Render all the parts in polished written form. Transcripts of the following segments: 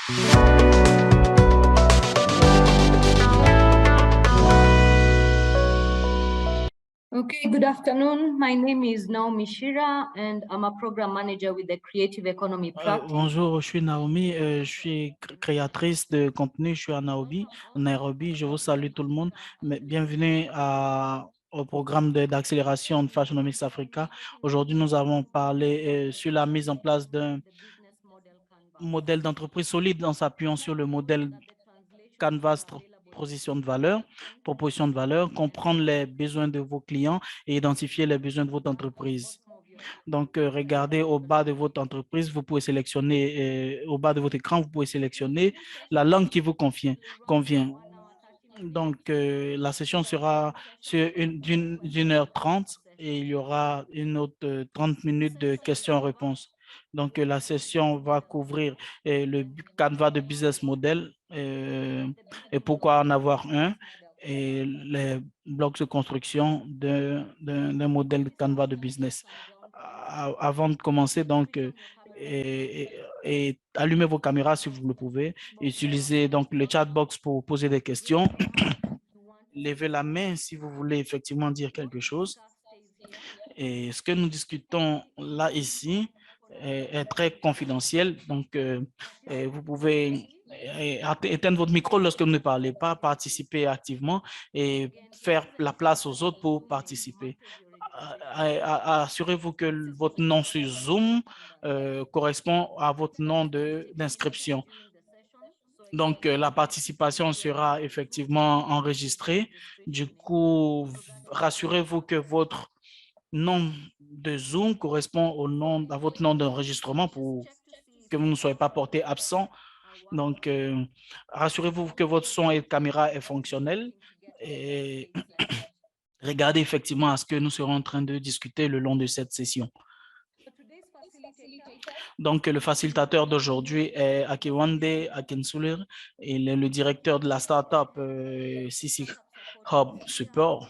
Okay, good afternoon. My name is Naomi Shira and I'm a program manager with the Creative Economy Practice. Bonjour, je suis Naomi, je suis créatrice de contenu, je suis à Nairobi. Je vous salue tout le monde. Bienvenue au programme d'accélération de Fashionomics Africa. Aujourd'hui, nous avons parlé sur la mise en place d'un modèle d'entreprise solide en s'appuyant sur le modèle Canvas proposition de valeur, comprendre les besoins de vos clients et identifier les besoins de votre entreprise. Donc, regardez au bas de votre entreprise, vous pouvez sélectionner, au bas de votre écran, vous pouvez sélectionner la langue qui vous convient. Donc, la session sera sur d'une heure 30 et il y aura une autre 30 minutes de questions-réponses. Donc, la session va couvrir le Canva de business model et pourquoi en avoir un et les blocs de construction d'un modèle de Canva de business. Avant de commencer, donc, et allumez vos caméras si vous le pouvez. Utilisez donc le chat box pour poser des questions. Levez la main si vous voulez effectivement dire quelque chose. Et ce que nous discutons là, ici, est très confidentiel. Donc, vous pouvez éteindre votre micro lorsque vous ne parlez pas, participer activement et faire la place aux autres pour participer. Assurez-vous que votre nom sur Zoom correspond à votre nom d'inscription. Donc, la participation sera effectivement enregistrée. Du coup, rassurez-vous que votre nom de Zoom correspond à votre nom d'enregistrement pour que vous ne soyez pas porté absent. Donc, rassurez-vous que votre son et caméra est fonctionnel et regardez effectivement à ce que nous serons en train de discuter le long de cette session. Donc, le facilitateur d'aujourd'hui est Akiwande Akinsulir. Il est le directeur de la startup CC Hub Support.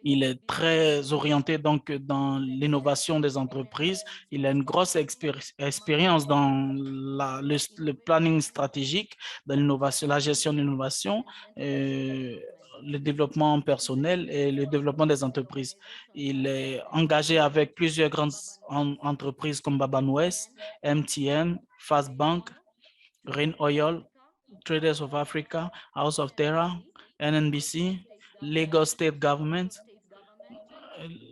Il est très orienté donc dans l'innovation des entreprises. Il a une grosse expérience dans le planning stratégique, dans l'innovation, la gestion de l'innovation, le développement personnel et le développement des entreprises. Il est engagé avec plusieurs grandes entreprises comme Babanwest, MTN, Fastbank, Rain Oil, Traders of Africa, House of Terra, NNBC, Lagos State Government,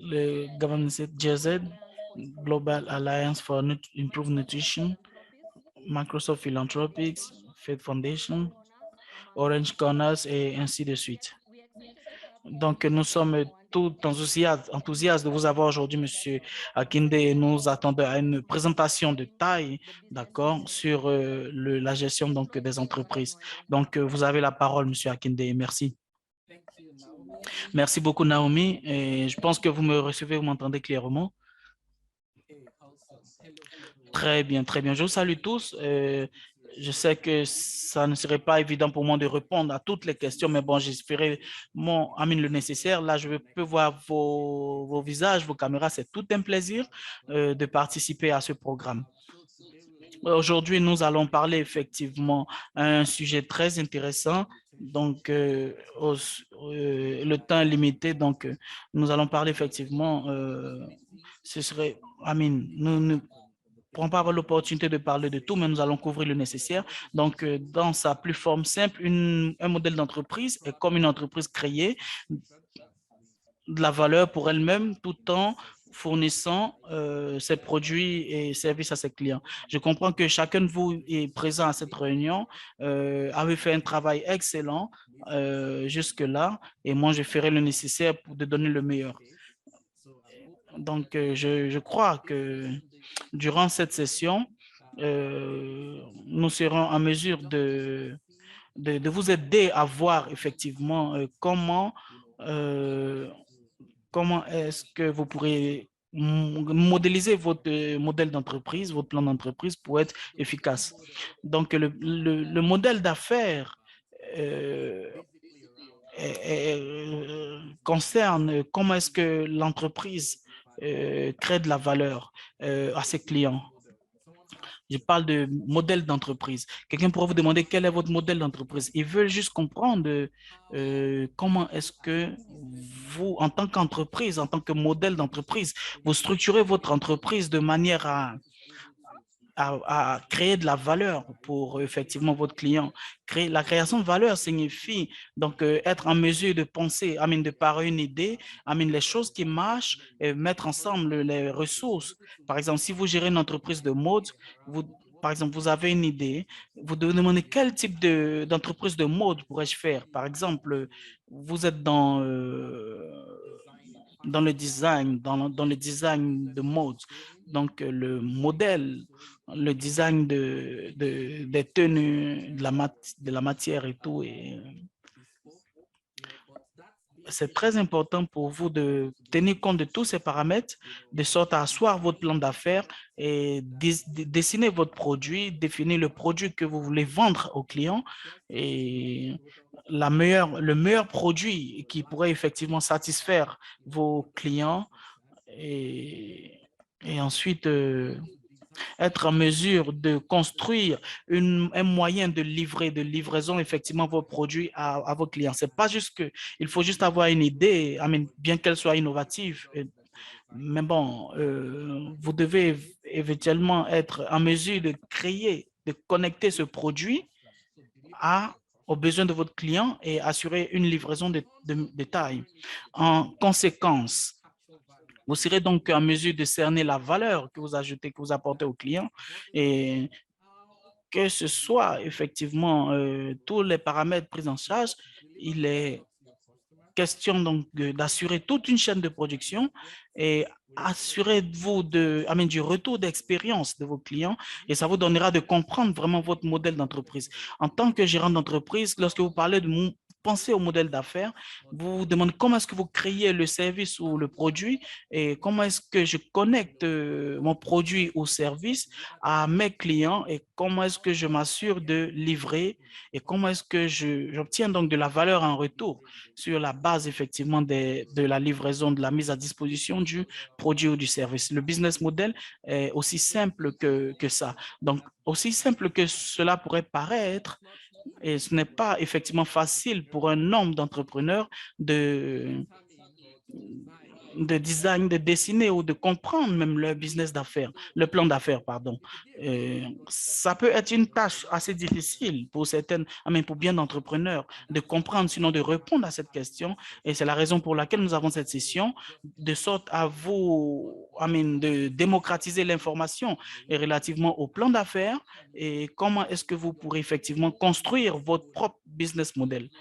le Government GZ, Global Alliance for Improved Nutrition, Microsoft Philanthropics, Faith Foundation, Orange Corners et ainsi de suite. Donc, nous sommes tout enthousiastes de vous avoir aujourd'hui, Monsieur Akinde, et nous attendons à une présentation de taille, d'accord, sur la gestion donc, des entreprises. Donc, vous avez la parole, Monsieur Akinde, merci. Merci beaucoup, Naomi. Et je pense que vous me recevez, vous m'entendez clairement. Très bien, très bien. Je vous salue tous. Je sais que ça ne serait pas évident pour moi de répondre à toutes les questions, mais bon, j'espérais le nécessaire. Là, je peux voir vos visages, vos caméras. C'est tout un plaisir de participer à ce programme. Aujourd'hui, nous allons parler effectivement à un sujet très intéressant. Donc, le temps est limité. Donc, nous allons parler effectivement, nous ne pourrons pas avoir l'opportunité de parler de tout, mais nous allons couvrir le nécessaire. Donc, dans sa plus forme simple, un modèle d'entreprise est comme une entreprise créée de la valeur pour elle-même tout en fournissant ses produits et services à ses clients. Je comprends que chacun de vous est présent à cette réunion, avait fait un travail excellent jusque-là, et moi, je ferai le nécessaire pour de donner le meilleur. Donc, je crois que durant cette session, nous serons en mesure de vous aider à voir effectivement comment est-ce que vous pourrez modéliser votre modèle d'entreprise, votre plan d'entreprise pour être efficace. Donc, le modèle d'affaires concerne comment est-ce que l'entreprise crée de la valeur à ses clients. Je parle de modèle d'entreprise. Quelqu'un pourrait vous demander quel est votre modèle d'entreprise. Ils veulent juste comprendre comment est-ce que vous, en tant qu'entreprise, en tant que modèle d'entreprise, vous structurez votre entreprise de manière à créer de la valeur pour effectivement votre client. La création de valeur signifie donc être en mesure de penser, de par une idée, les choses qui marchent et mettre ensemble les ressources. Par exemple, si vous gérez une entreprise de mode, par exemple, vous avez une idée, vous devez demander quel type d'entreprise de mode pourrais-je faire. Par exemple, vous êtes dans le design, dans le design de mode. Donc, le modèle, le design des tenues, de la matière et tout. Et c'est très important pour vous de tenir compte de tous ces paramètres, de sorte à asseoir votre plan d'affaires et dessiner votre produit, définir le produit que vous voulez vendre aux clients et le meilleur produit qui pourrait effectivement satisfaire vos clients et ensuite être en mesure de construire un moyen de livraison effectivement vos produits à vos clients. C'est pas juste que il faut juste avoir une idée, bien qu'elle soit innovative, mais bon, vous devez éventuellement être en mesure de créer, de connecter ce produit aux besoins de votre client et assurer une livraison de taille. En conséquence, vous serez donc en mesure de cerner la valeur que vous ajoutez, que vous apportez au client et que ce soit effectivement tous les paramètres pris en charge, il est question donc d'assurer toute une chaîne de production et assurez-vous du retour d'expérience de vos clients et ça vous donnera de comprendre vraiment votre modèle d'entreprise. En tant que gérant d'entreprise, lorsque vous parlez de pensez au modèle d'affaires, vous vous demandez comment est-ce que vous créez le service ou le produit et comment est-ce que je connecte mon produit ou service à mes clients et comment est-ce que je m'assure de livrer et comment est-ce que j'obtiens donc de la valeur en retour sur la base effectivement de la livraison, de la mise à disposition du produit ou du service. Le business model est aussi simple que ça. Donc, aussi simple que cela pourrait paraître, et ce n'est pas effectivement facile pour un nombre d'entrepreneurs de design, de dessiner ou de comprendre même leur business d'affaires, le plan d'affaires, pardon. Ça peut être une tâche assez difficile pour pour bien d'entrepreneurs de comprendre, sinon de répondre à cette question. Et c'est la raison pour laquelle nous avons cette session, de sorte à vous, de démocratiser l'information relativement au plan d'affaires et comment est-ce que vous pourrez effectivement construire votre propre business modèle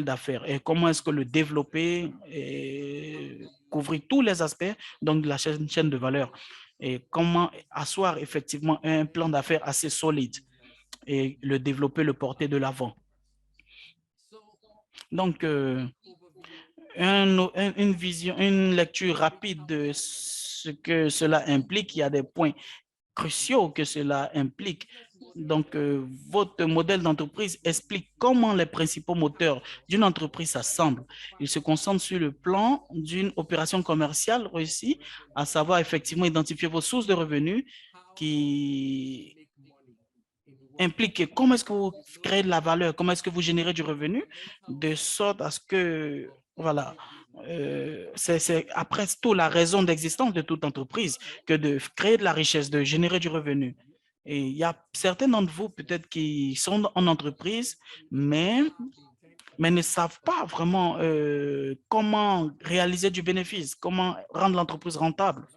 d'affaires et comment est-ce que le développer et couvrir tous les aspects donc de la chaîne de valeur et comment asseoir effectivement un plan d'affaires assez solide et le développer, le porter de l'avant. Donc, une vision, une lecture rapide de ce que cela implique. Il y a des points cruciaux que cela implique. Donc, votre modèle d'entreprise explique comment les principaux moteurs d'une entreprise s'assemblent. Il se concentre sur le plan d'une opération commerciale réussie, à savoir effectivement identifier vos sources de revenus qui impliquent comment est-ce que vous créez de la valeur, comment est-ce que vous générez du revenu, de sorte à ce que, voilà, c'est après tout la raison d'existence de toute entreprise que de créer de la richesse, de générer du revenu. Et il y a certains d'entre vous peut-être qui sont en entreprise, mais ne savent pas vraiment comment réaliser du bénéfice, comment rendre l'entreprise rentable.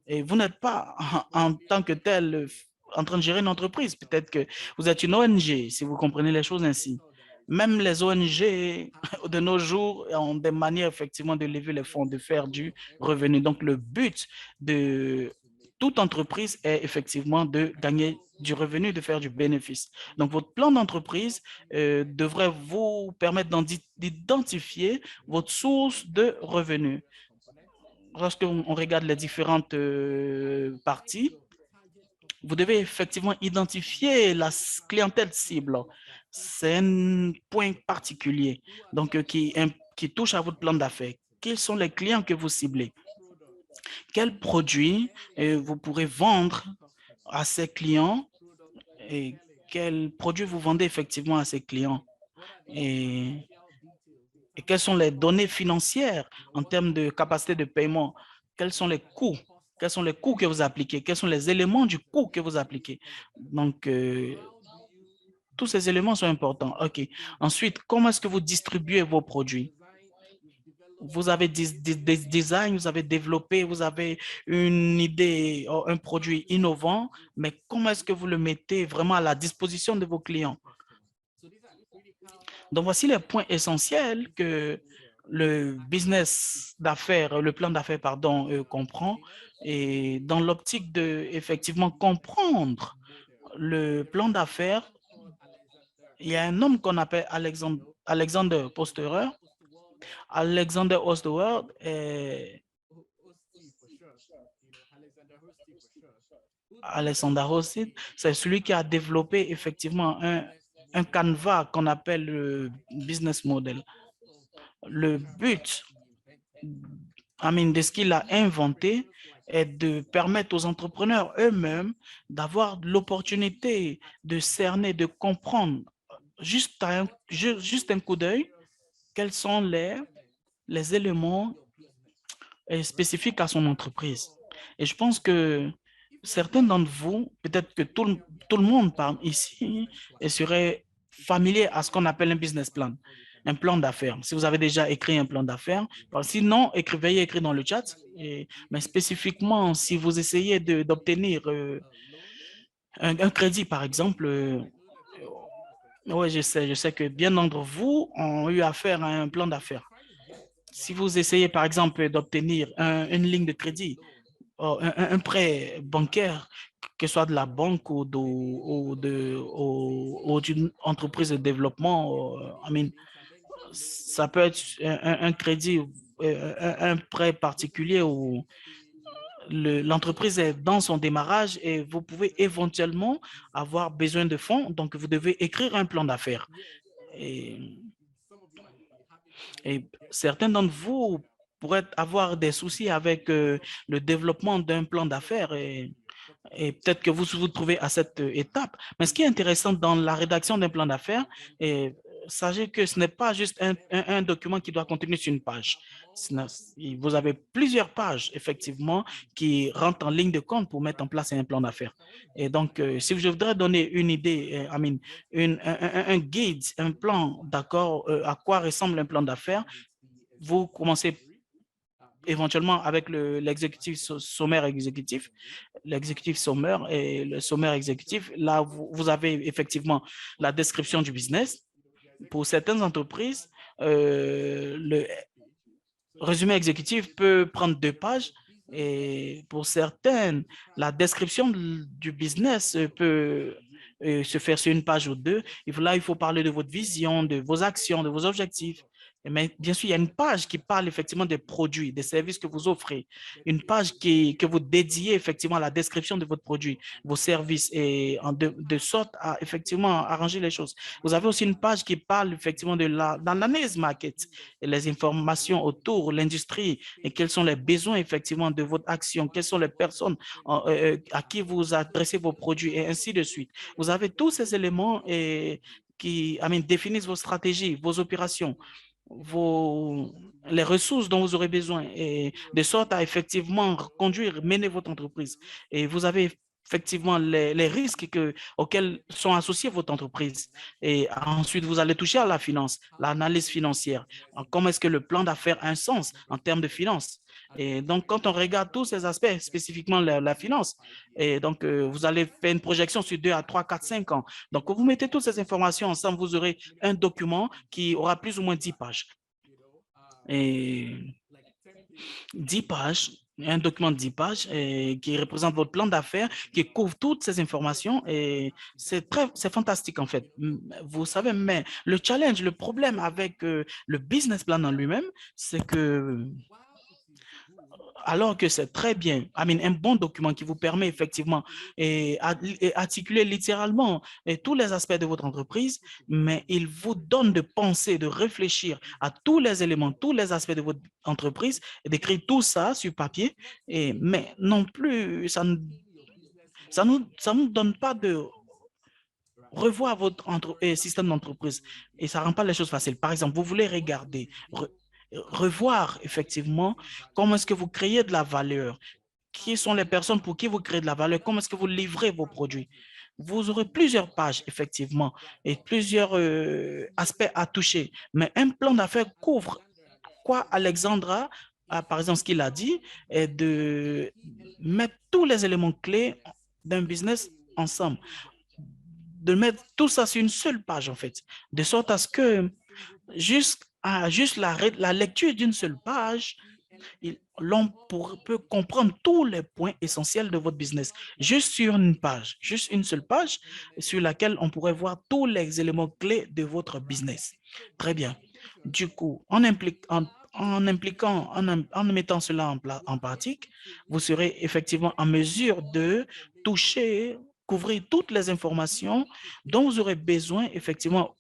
Et vous n'êtes pas en tant que tel en train de gérer une entreprise. Peut-être que vous êtes une ONG, si vous comprenez les choses ainsi. Même les ONG de nos jours ont des manières effectivement de lever les fonds, de faire du revenu. Donc, le but de toute entreprise est effectivement de gagner du revenu, de faire du bénéfice. Donc, votre plan d'entreprise devrait vous permettre d'identifier votre source de revenus. Lorsqu'on regarde les différentes parties, vous devez effectivement identifier la clientèle cible. C'est un point particulier donc, qui touche à votre plan d'affaires. Quels sont les clients que vous ciblez? Quels produits vous pourrez vendre à ses clients et quels produits vous vendez effectivement à ces clients et quelles sont les données financières en termes de capacité de paiement, quels sont les coûts, que vous appliquez, quels sont les éléments du coût que vous appliquez. Donc, tous ces éléments sont importants. OK. Ensuite, comment est-ce que vous distribuez vos produits? Vous avez des designs, vous avez développé, vous avez une idée, un produit innovant, mais comment est-ce que vous le mettez vraiment à la disposition de vos clients? Donc, voici les points essentiels que le business d'affaires, le plan d'affaires, pardon, comprend. Et dans l'optique de effectivement comprendre le plan d'affaires, il y a un homme qu'on appelle Alexander Posterer. Alexander Osterwald est Alexander Hossit, c'est celui qui a développé effectivement un canevas qu'on appelle le business model. Le but de ce qu'il a inventé est de permettre aux entrepreneurs eux-mêmes d'avoir l'opportunité de cerner, de comprendre juste un coup d'œil quels sont les éléments spécifiques à son entreprise. Et je pense que certains d'entre vous, peut-être que tout le monde parmi ici serait familier à ce qu'on appelle un business plan, un plan d'affaires. Si vous avez déjà écrit un plan d'affaires, sinon, veuillez écrire dans le chat. Mais spécifiquement, si vous essayez d'obtenir un crédit, par exemple, oui, je sais que bien d'entre vous ont eu affaire à un plan d'affaires. Si vous essayez, par exemple, d'obtenir une ligne de crédit, un prêt bancaire, que ce soit de la banque ou d'une entreprise de développement, ça peut être un crédit, un prêt particulier où l'entreprise est dans son démarrage et vous pouvez éventuellement avoir besoin de fonds, donc vous devez écrire un plan d'affaires. Et certains d'entre vous pourraient avoir des soucis avec le développement d'un plan d'affaires et peut-être que vous vous trouvez à cette étape. Mais ce qui est intéressant dans la rédaction d'un plan d'affaires, sachez que ce n'est pas juste un document qui doit contenir sur une page. Vous avez plusieurs pages, effectivement, qui rentrent en ligne de compte pour mettre en place un plan d'affaires. Et donc, si je voudrais donner une idée, un guide, un plan, d'accord, à quoi ressemble un plan d'affaires, vous commencez éventuellement avec l'exécutif sommaire exécutif, l'exécutif sommaire et le sommaire exécutif. Là, vous avez effectivement la description du business. Pour certaines entreprises, le résumé exécutif peut prendre 2 pages et pour certaines, la description du business peut se faire sur une page ou 2. Et là, il faut parler de votre vision, de vos actions, de vos objectifs. Mais bien sûr, il y a une page qui parle effectivement des produits, des services que vous offrez. Une page que vous dédiez effectivement à la description de votre produit, vos services et de sorte à effectivement arranger les choses. Vous avez aussi une page qui parle effectivement de l'analyse market et les informations autour de l'industrie et quels sont les besoins effectivement de votre action, quelles sont les personnes à qui vous adressez vos produits et ainsi de suite. Vous avez tous ces éléments qui définissent vos stratégies, vos opérations, les ressources dont vous aurez besoin et de sorte à effectivement conduire, mener votre entreprise. Et vous avez effectivement les risques auxquels sont associés votre entreprise. Et ensuite, vous allez toucher à la finance, l'analyse financière. Comment est-ce que le plan d'affaires a un sens en termes de finances? Et donc, quand on regarde tous ces aspects, spécifiquement la finance, et donc, vous allez faire une projection sur 2 à 3, 4, 5 ans. Donc, quand vous mettez toutes ces informations ensemble, vous aurez un document qui aura plus ou moins 10 pages. Et 10 pages, un document de 10 pages qui représente votre plan d'affaires, qui couvre toutes ces informations et c'est fantastique en fait. Vous savez, mais le challenge, le problème avec le business plan en lui-même, c'est que alors que c'est très bien, un bon document qui vous permet effectivement et articuler littéralement tous les aspects de votre entreprise, mais il vous donne de penser, de réfléchir à tous les éléments, tous les aspects de votre entreprise et d'écrire tout ça sur papier, mais non plus, Ça nous donne pas de revoir votre système d'entreprise et ça rend pas les choses faciles. Par exemple, vous voulez regarder, revoir effectivement comment est-ce que vous créez de la valeur, qui sont les personnes pour qui vous créez de la valeur, comment est-ce que vous livrez vos produits. Vous aurez plusieurs pages, effectivement, et plusieurs aspects à toucher. Mais un plan d'affaires couvre quoi Alexandra, par exemple, ce qu'il a dit, est de mettre tous les éléments clés d'un business ensemble, de mettre tout ça sur une seule page, en fait, de sorte à ce que juste la lecture d'une seule page, l'on peut comprendre tous les points essentiels de votre business, juste sur une page, juste une seule page sur laquelle on pourrait voir tous les éléments clés de votre business. Très bien. Du coup, en mettant cela en pratique, vous serez effectivement en mesure de toucher, couvrir toutes les informations dont vous aurez besoin effectivement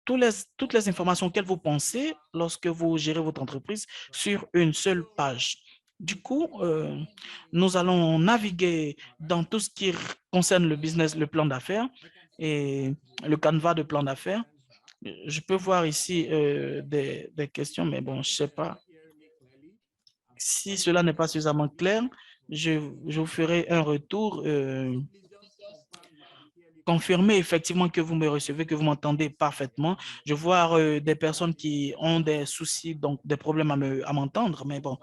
toutes les informations auxquelles vous pensez lorsque vous gérez votre entreprise sur une seule page. Du coup, nous allons naviguer dans tout ce qui concerne le business, le plan d'affaires et le canevas de plan d'affaires. Je peux voir ici des questions, mais bon, je ne sais pas. Si cela n'est pas suffisamment clair, je vous ferai un retour. Confirmer effectivement que vous me recevez, que vous m'entendez parfaitement. Je vois des personnes qui ont des soucis, donc des problèmes à m'entendre, mais bon,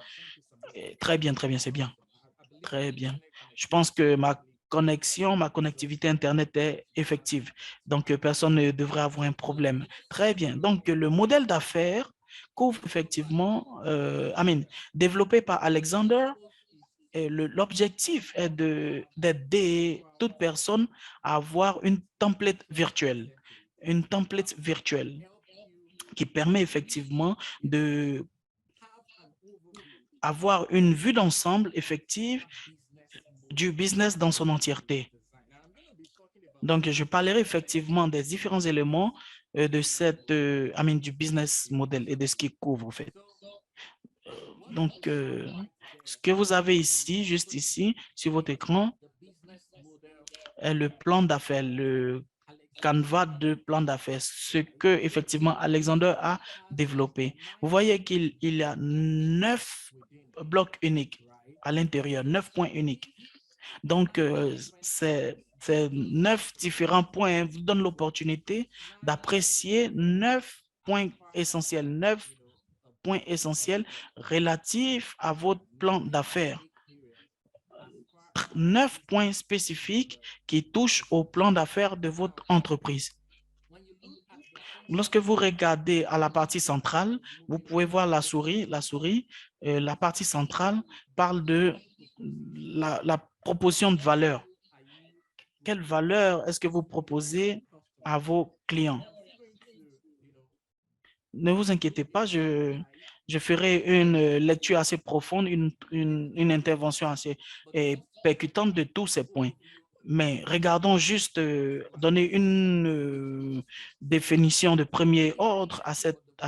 très bien, c'est bien. Très bien. Je pense que ma connectivité Internet est effective. Donc, personne ne devrait avoir un problème. Très bien. Donc, le modèle d'affaires couvre effectivement, développé par Alexander. L'objectif est d'aider toute personne à avoir une template virtuelle. Une template virtuelle qui permet effectivement de avoir une vue d'ensemble effective du business dans son entièreté. Donc, je parlerai effectivement des différents éléments de du business model et de ce qu'il couvre, en fait. Donc, ce que vous avez ici, juste ici, sur votre écran, est le plan d'affaires, le canevas de plan d'affaires, ce que effectivement Alexander a développé. Vous voyez qu'il y a 9 blocs uniques à l'intérieur, 9 points uniques. Donc, ces 9 différents points vous donnent l'opportunité d'apprécier 9 points essentiels, 9 points essentiels relatifs à votre plan d'affaires. 9 points spécifiques qui touchent au plan d'affaires de votre entreprise. Lorsque vous regardez à la partie centrale, vous pouvez voir la souris. La partie centrale parle de la proposition de valeur. Quelle valeur est-ce que vous proposez à vos clients? Ne vous inquiétez pas, je ferai une lecture assez profonde, une intervention assez percutante de tous ces points. Mais regardons juste donner une définition de premier ordre à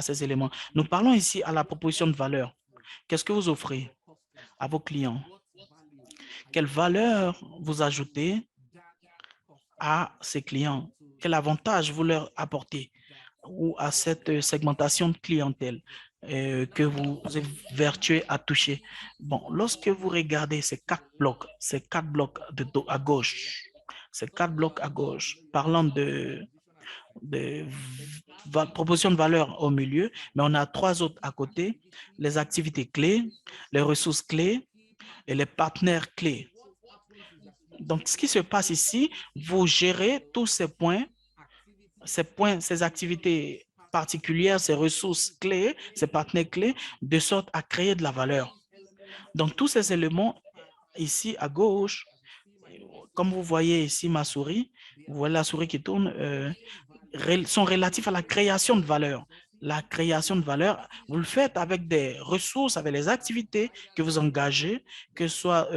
ces éléments. Nous parlons ici à la proposition de valeur. Qu'est-ce que vous offrez à vos clients? Quelle valeur vous ajoutez à ces clients? Quel avantage vous leur apportez ou à cette segmentation de clientèle que vous êtes vertueux à toucher? Bon, lorsque vous regardez ces 4 blocs, à gauche, ces 4 blocs à gauche, parlant de proposition de valeur au milieu, mais on a 3 autres à côté, les activités clés, les ressources clés et les partenaires clés. Donc, ce qui se passe ici, vous gérez tous ces points, ces activités particulières, ces ressources clés, ces partenaires clés, de sorte à créer de la valeur. Donc, tous ces éléments ici à gauche, comme vous voyez ici ma souris, vous voyez la souris qui tourne, sont relatifs à la création de valeur. La création de valeur, vous le faites avec des ressources, avec les activités que vous engagez, que ce soit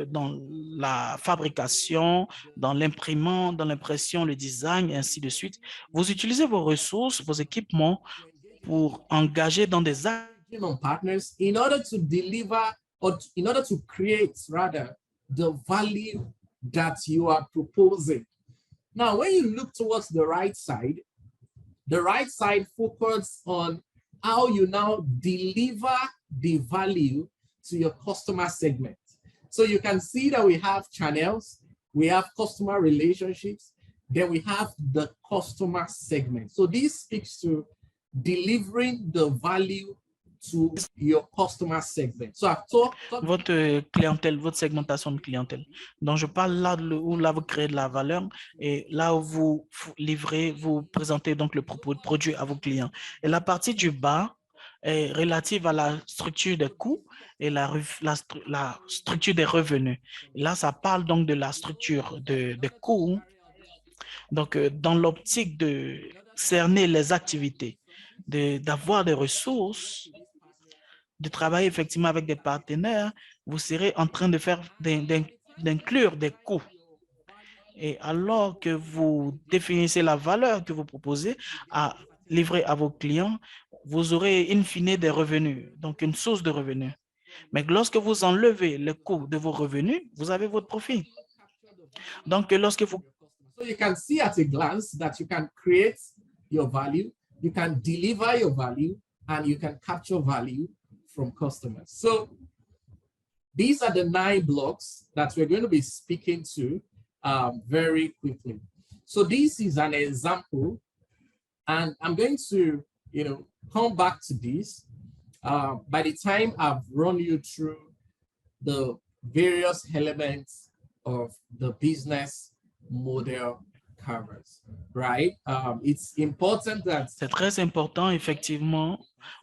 dans la fabrication, dans l'imprimante, dans l'impression, le design, et ainsi de suite. Vous utilisez vos ressources, vos équipements pour engager dans des partners in order to deliver or in order to create rather the value that you are proposing. Now, when you look towards the right side focuses on how you now deliver the value to your customer segment. So you can see that we have channels, we have customer relationships, then we have the customer segment. So this speaks to delivering the value to your customer segment. So I've talked votre clientèle, votre segmentation de clientèle. Donc, je parle là où là vous créez de la valeur et là où vous livrez, vous présentez donc le produit à vos clients. Et la partie du bas est relative à la structure des coûts et la structure des revenus. Et là, ça parle donc de la structure des coûts. Donc, dans l'optique de cerner les activités, d'avoir des ressources, de travailler effectivement avec des partenaires, vous serez en train de faire d'inclure des coûts. Et alors que vous définissez la valeur que vous proposez à livrer à vos clients, vous aurez in fine des revenus, donc une source de revenus. Mais lorsque vous enlevez le coût de vos revenus, vous avez votre profit. Donc, lorsque vous... So you can see at a glance that you can create your value, you can deliver your value, and you can capture value from customers. So these are the 9 blocks that we're going to be speaking to very quickly. So this is an example, and I'm going to, come back to this. By the time I've run you through the various elements of the business model covers, right? It's important that... C'est très important, effectivement.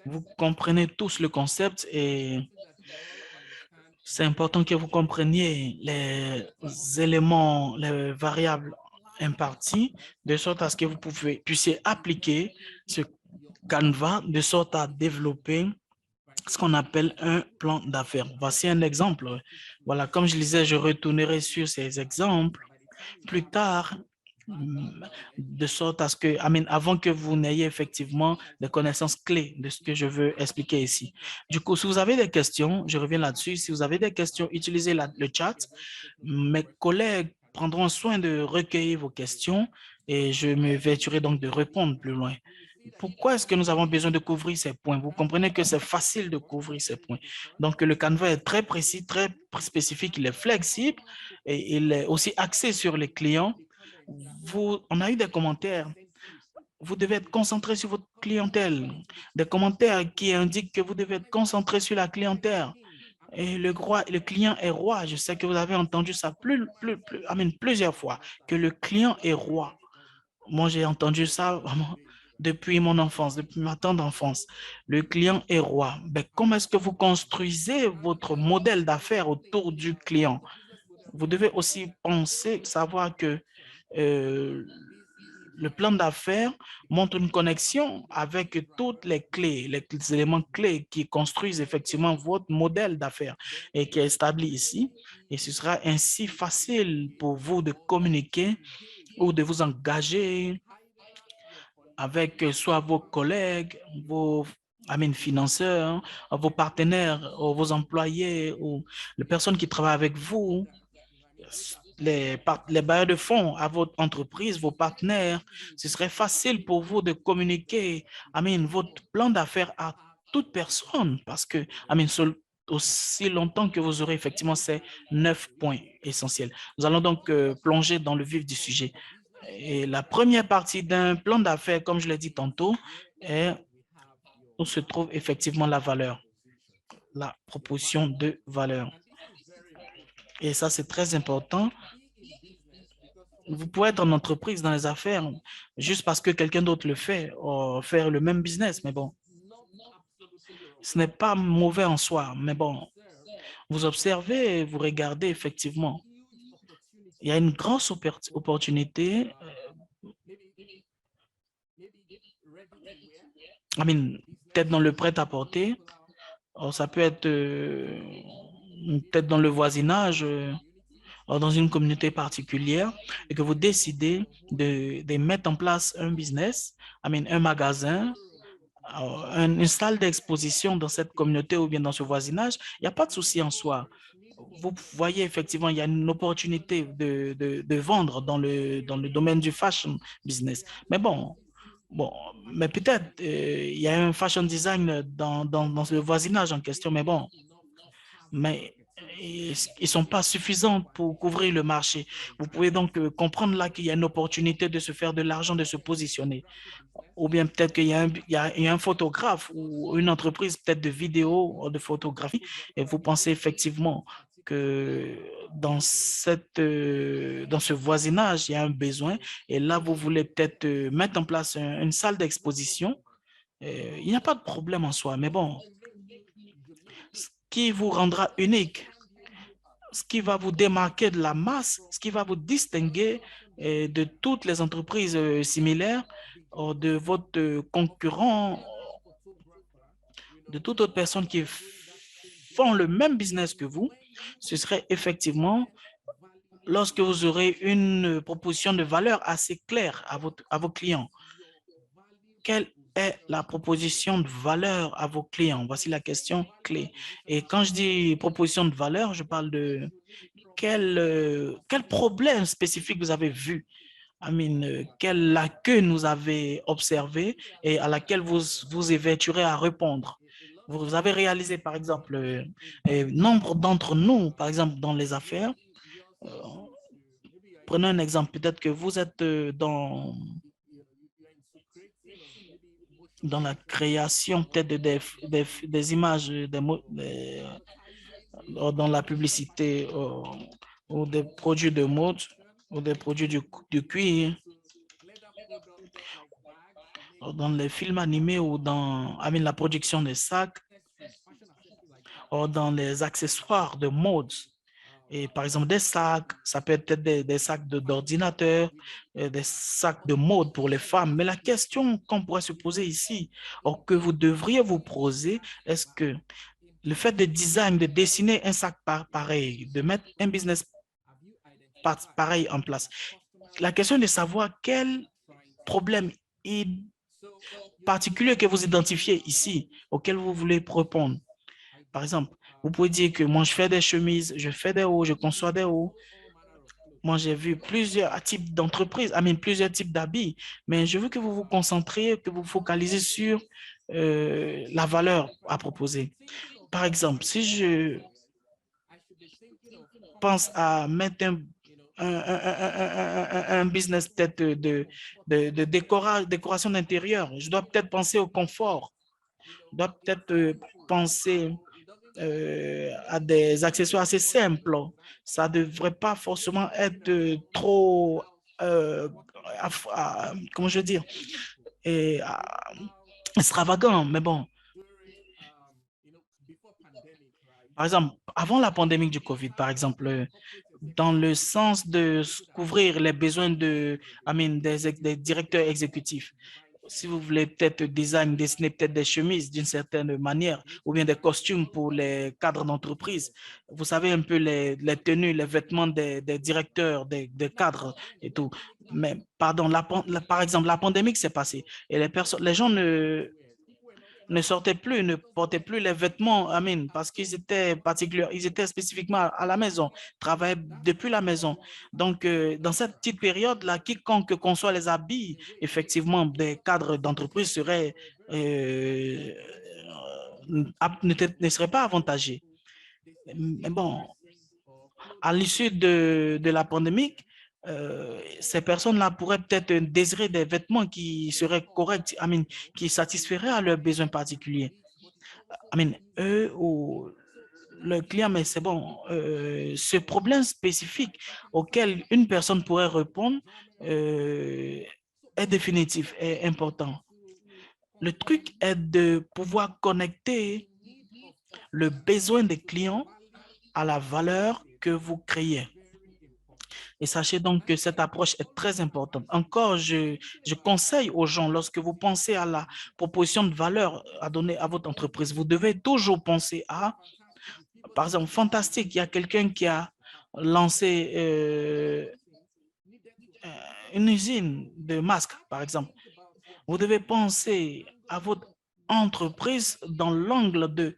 Vous comprenez tous le concept et c'est important que vous compreniez les éléments, les variables imparties, de sorte à ce que vous puissiez appliquer ce Canva de sorte à développer ce qu'on appelle un plan d'affaires. Voici un exemple. Voilà, comme je disais, je retournerai sur ces exemples plus tard, de sorte à ce que, avant que vous n'ayez effectivement des connaissances clés de ce que je veux expliquer ici. Du coup, si vous avez des questions, je reviens là-dessus. Si vous avez des questions, utilisez le chat. Mes collègues prendront soin de recueillir vos questions et je me vêturai donc de répondre plus loin. Pourquoi est-ce que nous avons besoin de couvrir ces points? Vous comprenez que c'est facile de couvrir ces points. Donc, le Canva est très précis, très spécifique, il est flexible et il est aussi axé sur les clients. On a eu des commentaires. Vous devez être concentré sur votre clientèle. Des commentaires qui indiquent que vous devez être concentré sur la clientèle. Et le client est roi. Je sais que vous avez entendu ça plusieurs fois, que le client est roi. Moi, j'ai entendu ça vraiment depuis mon enfance, depuis ma tendre enfance. Le client est roi. Mais comment est-ce que vous construisez votre modèle d'affaires autour du client? Vous devez aussi savoir que le plan d'affaires montre une connexion avec toutes les clés, les éléments clés qui construisent effectivement votre modèle d'affaires et qui est établi ici. Et ce sera ainsi facile pour vous de communiquer ou de vous engager avec soit vos collègues, vos financeurs, vos partenaires, vos employés ou les personnes qui travaillent avec vous, les bailleurs de fonds à votre entreprise, vos partenaires. Ce serait facile pour vous de communiquer votre plan d'affaires à toute personne parce que aussi longtemps que vous aurez effectivement ces 9 points essentiels. Nous allons donc plonger dans le vif du sujet. Et la première partie d'un plan d'affaires, comme je l'ai dit tantôt, est où se trouve effectivement la valeur, la proposition de valeur. Et ça, c'est très important. Vous pouvez être en entreprise dans les affaires juste parce que quelqu'un d'autre le fait, ou faire le même business, mais bon, ce n'est pas mauvais en soi, mais bon, vous observez et vous regardez effectivement. Il y a une grosse opportunité, peut-être dans le prêt-à-porter, ça peut être peut-être dans le voisinage, dans une communauté particulière, et que vous décidez de mettre en place un business, un magasin, une salle d'exposition dans cette communauté ou bien dans ce voisinage, il n'y a pas de souci en soi. vous voyez effectivement, il y a une opportunité de vendre dans le domaine du fashion business. Mais bon, mais peut-être il y a un fashion design dans ce voisinage en question, mais bon, mais ils ne sont pas suffisants pour couvrir le marché. Vous pouvez donc comprendre là qu'il y a une opportunité de se faire de l'argent, de se positionner. Ou bien peut-être qu'il y a il y a un photographe ou une entreprise peut-être de vidéo ou de photographie et vous pensez effectivement que dans dans ce voisinage, il y a un besoin et là, vous voulez peut-être mettre en place une salle d'exposition. Il n'y a pas de problème en soi, mais bon, ce qui vous rendra unique, ce qui va vous démarquer de la masse, ce qui va vous distinguer de toutes les entreprises similaires, de votre concurrent, de toute autre personne qui font le même business que vous, ce serait effectivement lorsque vous aurez une proposition de valeur assez claire à vos clients. Quelle est la proposition de valeur à vos clients? Voici la question clé. Et quand je dis proposition de valeur, je parle de quel problème spécifique vous avez vu, quelle lacune vous avez observé et à laquelle vous évertuerez à répondre. Vous avez réalisé, par exemple, nombre d'entre nous, par exemple, dans les affaires, euh, prenons un exemple, peut-être que vous êtes dans la création peut-être des images, dans la publicité ou des produits de mode ou des produits du cuir, dans les films animés ou dans la production des sacs ou dans les accessoires de mode. Et par exemple, des sacs, ça peut être des sacs d'ordinateur, des sacs de mode pour les femmes. Mais la question qu'on pourrait se poser ici, ou que vous devriez vous poser, est-ce que le fait de design, de dessiner un sac pareil, de mettre un business pareil en place, la question est de savoir quel problème particulier que vous identifiez ici, auquel vous voulez répondre. Par exemple, vous pouvez dire que moi, je fais des chemises, je fais des hauts, je conçois des hauts. Moi, j'ai vu plusieurs types d'entreprises, plusieurs types d'habits, mais je veux que vous vous concentriez, que vous focalisez sur la valeur à proposer. Par exemple, si je pense à mettre un business peut-être de décoration d'intérieur, je dois peut-être penser au confort, je dois peut-être penser à des accessoires assez simples. Ça ne devrait pas forcément être trop, comment je veux dire, extravagant, mais bon. Par exemple, avant la pandémie du COVID, par exemple, dans le sens de couvrir les besoins des directeurs exécutifs, si vous voulez peut-être dessiner peut-être des chemises d'une certaine manière ou bien des costumes pour les cadres d'entreprise. Vous savez un peu les tenues, les vêtements des directeurs, des cadres et tout. Mais pardon, par exemple, la pandémie qui s'est passée et les gens ne sortaient plus, ne portaient plus les vêtements, parce qu'ils étaient particuliers, ils étaient spécifiquement à la maison, travaillaient depuis la maison. Donc, dans cette petite période-là, quiconque conçoit les habits, effectivement, des cadres d'entreprise seraient, ne seraient pas avantagés. Mais bon, à l'issue de la pandémie, ces personnes-là pourraient peut-être désirer des vêtements qui seraient corrects, qui satisferaient à leurs besoins particuliers. Eux ou le client, mais c'est bon, ce problème spécifique auquel une personne pourrait répondre est définitif, est important. Le truc est de pouvoir connecter le besoin des clients à la valeur que vous créez. Et sachez donc que cette approche est très importante. Encore, je conseille aux gens, lorsque vous pensez à la proposition de valeur à donner à votre entreprise, vous devez toujours penser à, par exemple, fantastique, il y a quelqu'un qui a lancé une usine de masques, par exemple. Vous devez penser à votre entreprise dans l'angle de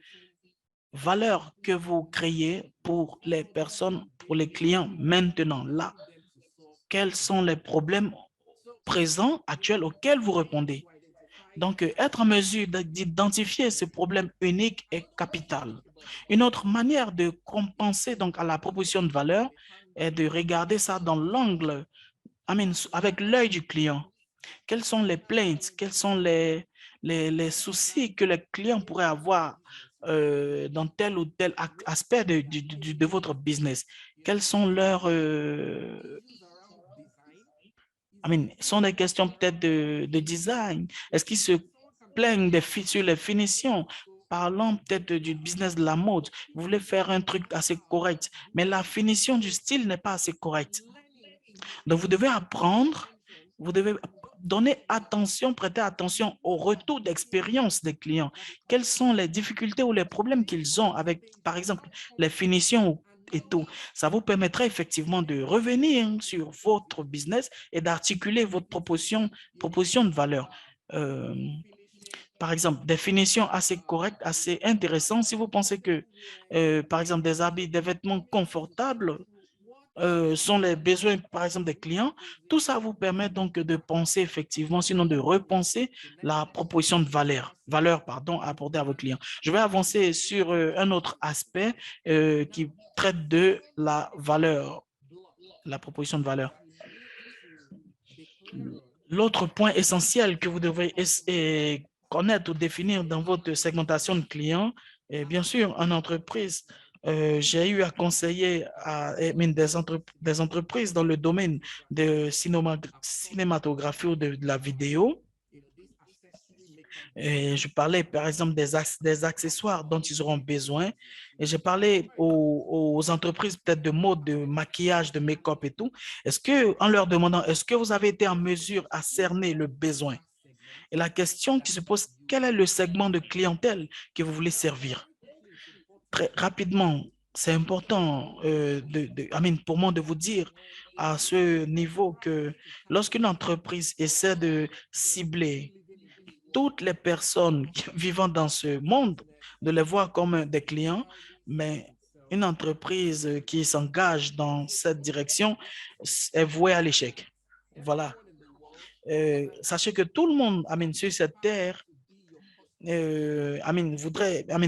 valeur que vous créez pour les personnes, pour les clients maintenant, là. Quels sont les problèmes présents, actuels, auxquels vous répondez? Donc, être en mesure d'identifier ces problèmes uniques est capital. Une autre manière de compenser donc à la proposition de valeur est de regarder ça dans l'angle, avec l'œil du client. Quelles sont les plaintes, quels sont les soucis que les clients pourraient avoir dans tel ou tel aspect de votre business? Quels sont leurs... sont des questions peut-être de design. Est-ce qu'ils se plaignent sur les finitions? Parlons peut-être du business de la mode. Vous voulez faire un truc assez correct, mais la finition du style n'est pas assez correcte. Donc, vous devez apprendre, vous devez donner attention, prêter attention au retour d'expérience des clients. Quelles sont les difficultés ou les problèmes qu'ils ont avec, par exemple, les finitions et tout. Ça vous permettra effectivement de revenir sur votre business et d'articuler votre proposition de valeur. Par exemple, des finitions assez correctes, assez intéressantes. Si vous pensez que, par exemple, des habits, des vêtements confortables, sont les besoins, par exemple, des clients. Tout ça vous permet donc de penser effectivement, sinon de repenser la proposition de valeur pardon, à apporter à vos clients. Je vais avancer sur un autre aspect qui traite de la valeur, la proposition de valeur. L'autre point essentiel que vous devez connaître ou définir dans votre segmentation de clients, et bien sûr, en entreprise, j'ai eu à conseiller des entreprises dans le domaine de cinématographie ou de la vidéo. Et je parlais, par exemple, des accessoires dont ils auront besoin. Et j'ai parlé aux entreprises peut-être de mode, de maquillage, de make-up et tout. Est-ce que, en leur demandant, est-ce que vous avez été en mesure à cerner le besoin? Et la question qui se pose, quel est le segment de clientèle que vous voulez servir? Très rapidement, c'est important pour moi de vous dire à ce niveau que lorsqu'une entreprise essaie de cibler toutes les personnes vivant dans ce monde, de les voir comme des clients, mais une entreprise qui s'engage dans cette direction est vouée à l'échec. Voilà. Sachez que tout le monde, sur cette terre,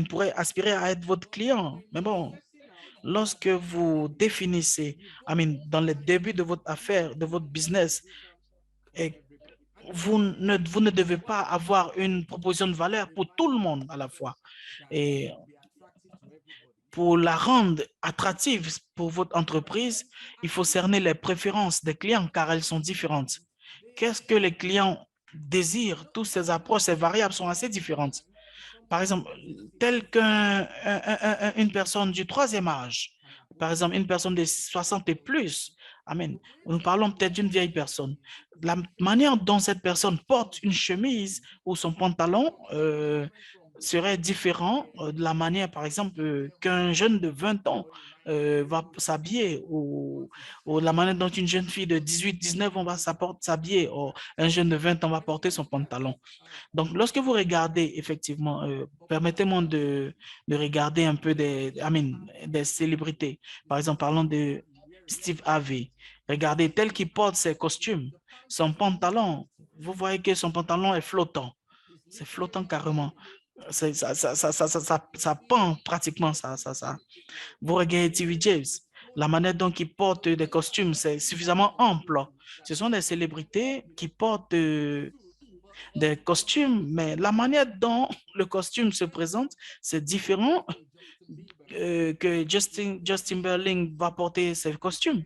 pourrait aspirer à être votre client. Mais bon, lorsque vous définissez, dans le début de votre affaire, de votre business, et vous ne devez pas avoir une proposition de valeur pour tout le monde à la fois. Et pour la rendre attractive pour votre entreprise, il faut cerner les préférences des clients car elles sont différentes. Qu'est-ce que les clients désirent? Toutes ces approches, ces variables sont assez différentes. Par exemple, telle qu'une personne du troisième âge, par exemple, une personne de 60 et plus, amen. Nous parlons peut-être d'une vieille personne. La manière dont cette personne porte une chemise ou son pantalon serait différent de la manière, par exemple, qu'un jeune de 20 ans va s'habiller ou la manière dont une jeune fille de 18-19 ans va s'habiller ou un jeune de 20 ans va porter son pantalon. Donc, lorsque vous regardez, effectivement, permettez-moi de regarder un peu des célébrités. Par exemple, parlons de Steve Harvey. Regardez, tel qu'il porte ses costumes, son pantalon, vous voyez que son pantalon est flottant. C'est flottant carrément. Ça pend pratiquement, ça. Vous regardez TV James, la manière dont il porte des costumes, c'est suffisamment ample. Ce sont des célébrités qui portent des costumes, mais la manière dont le costume se présente, c'est différent que Justin Timberlake va porter ses costumes.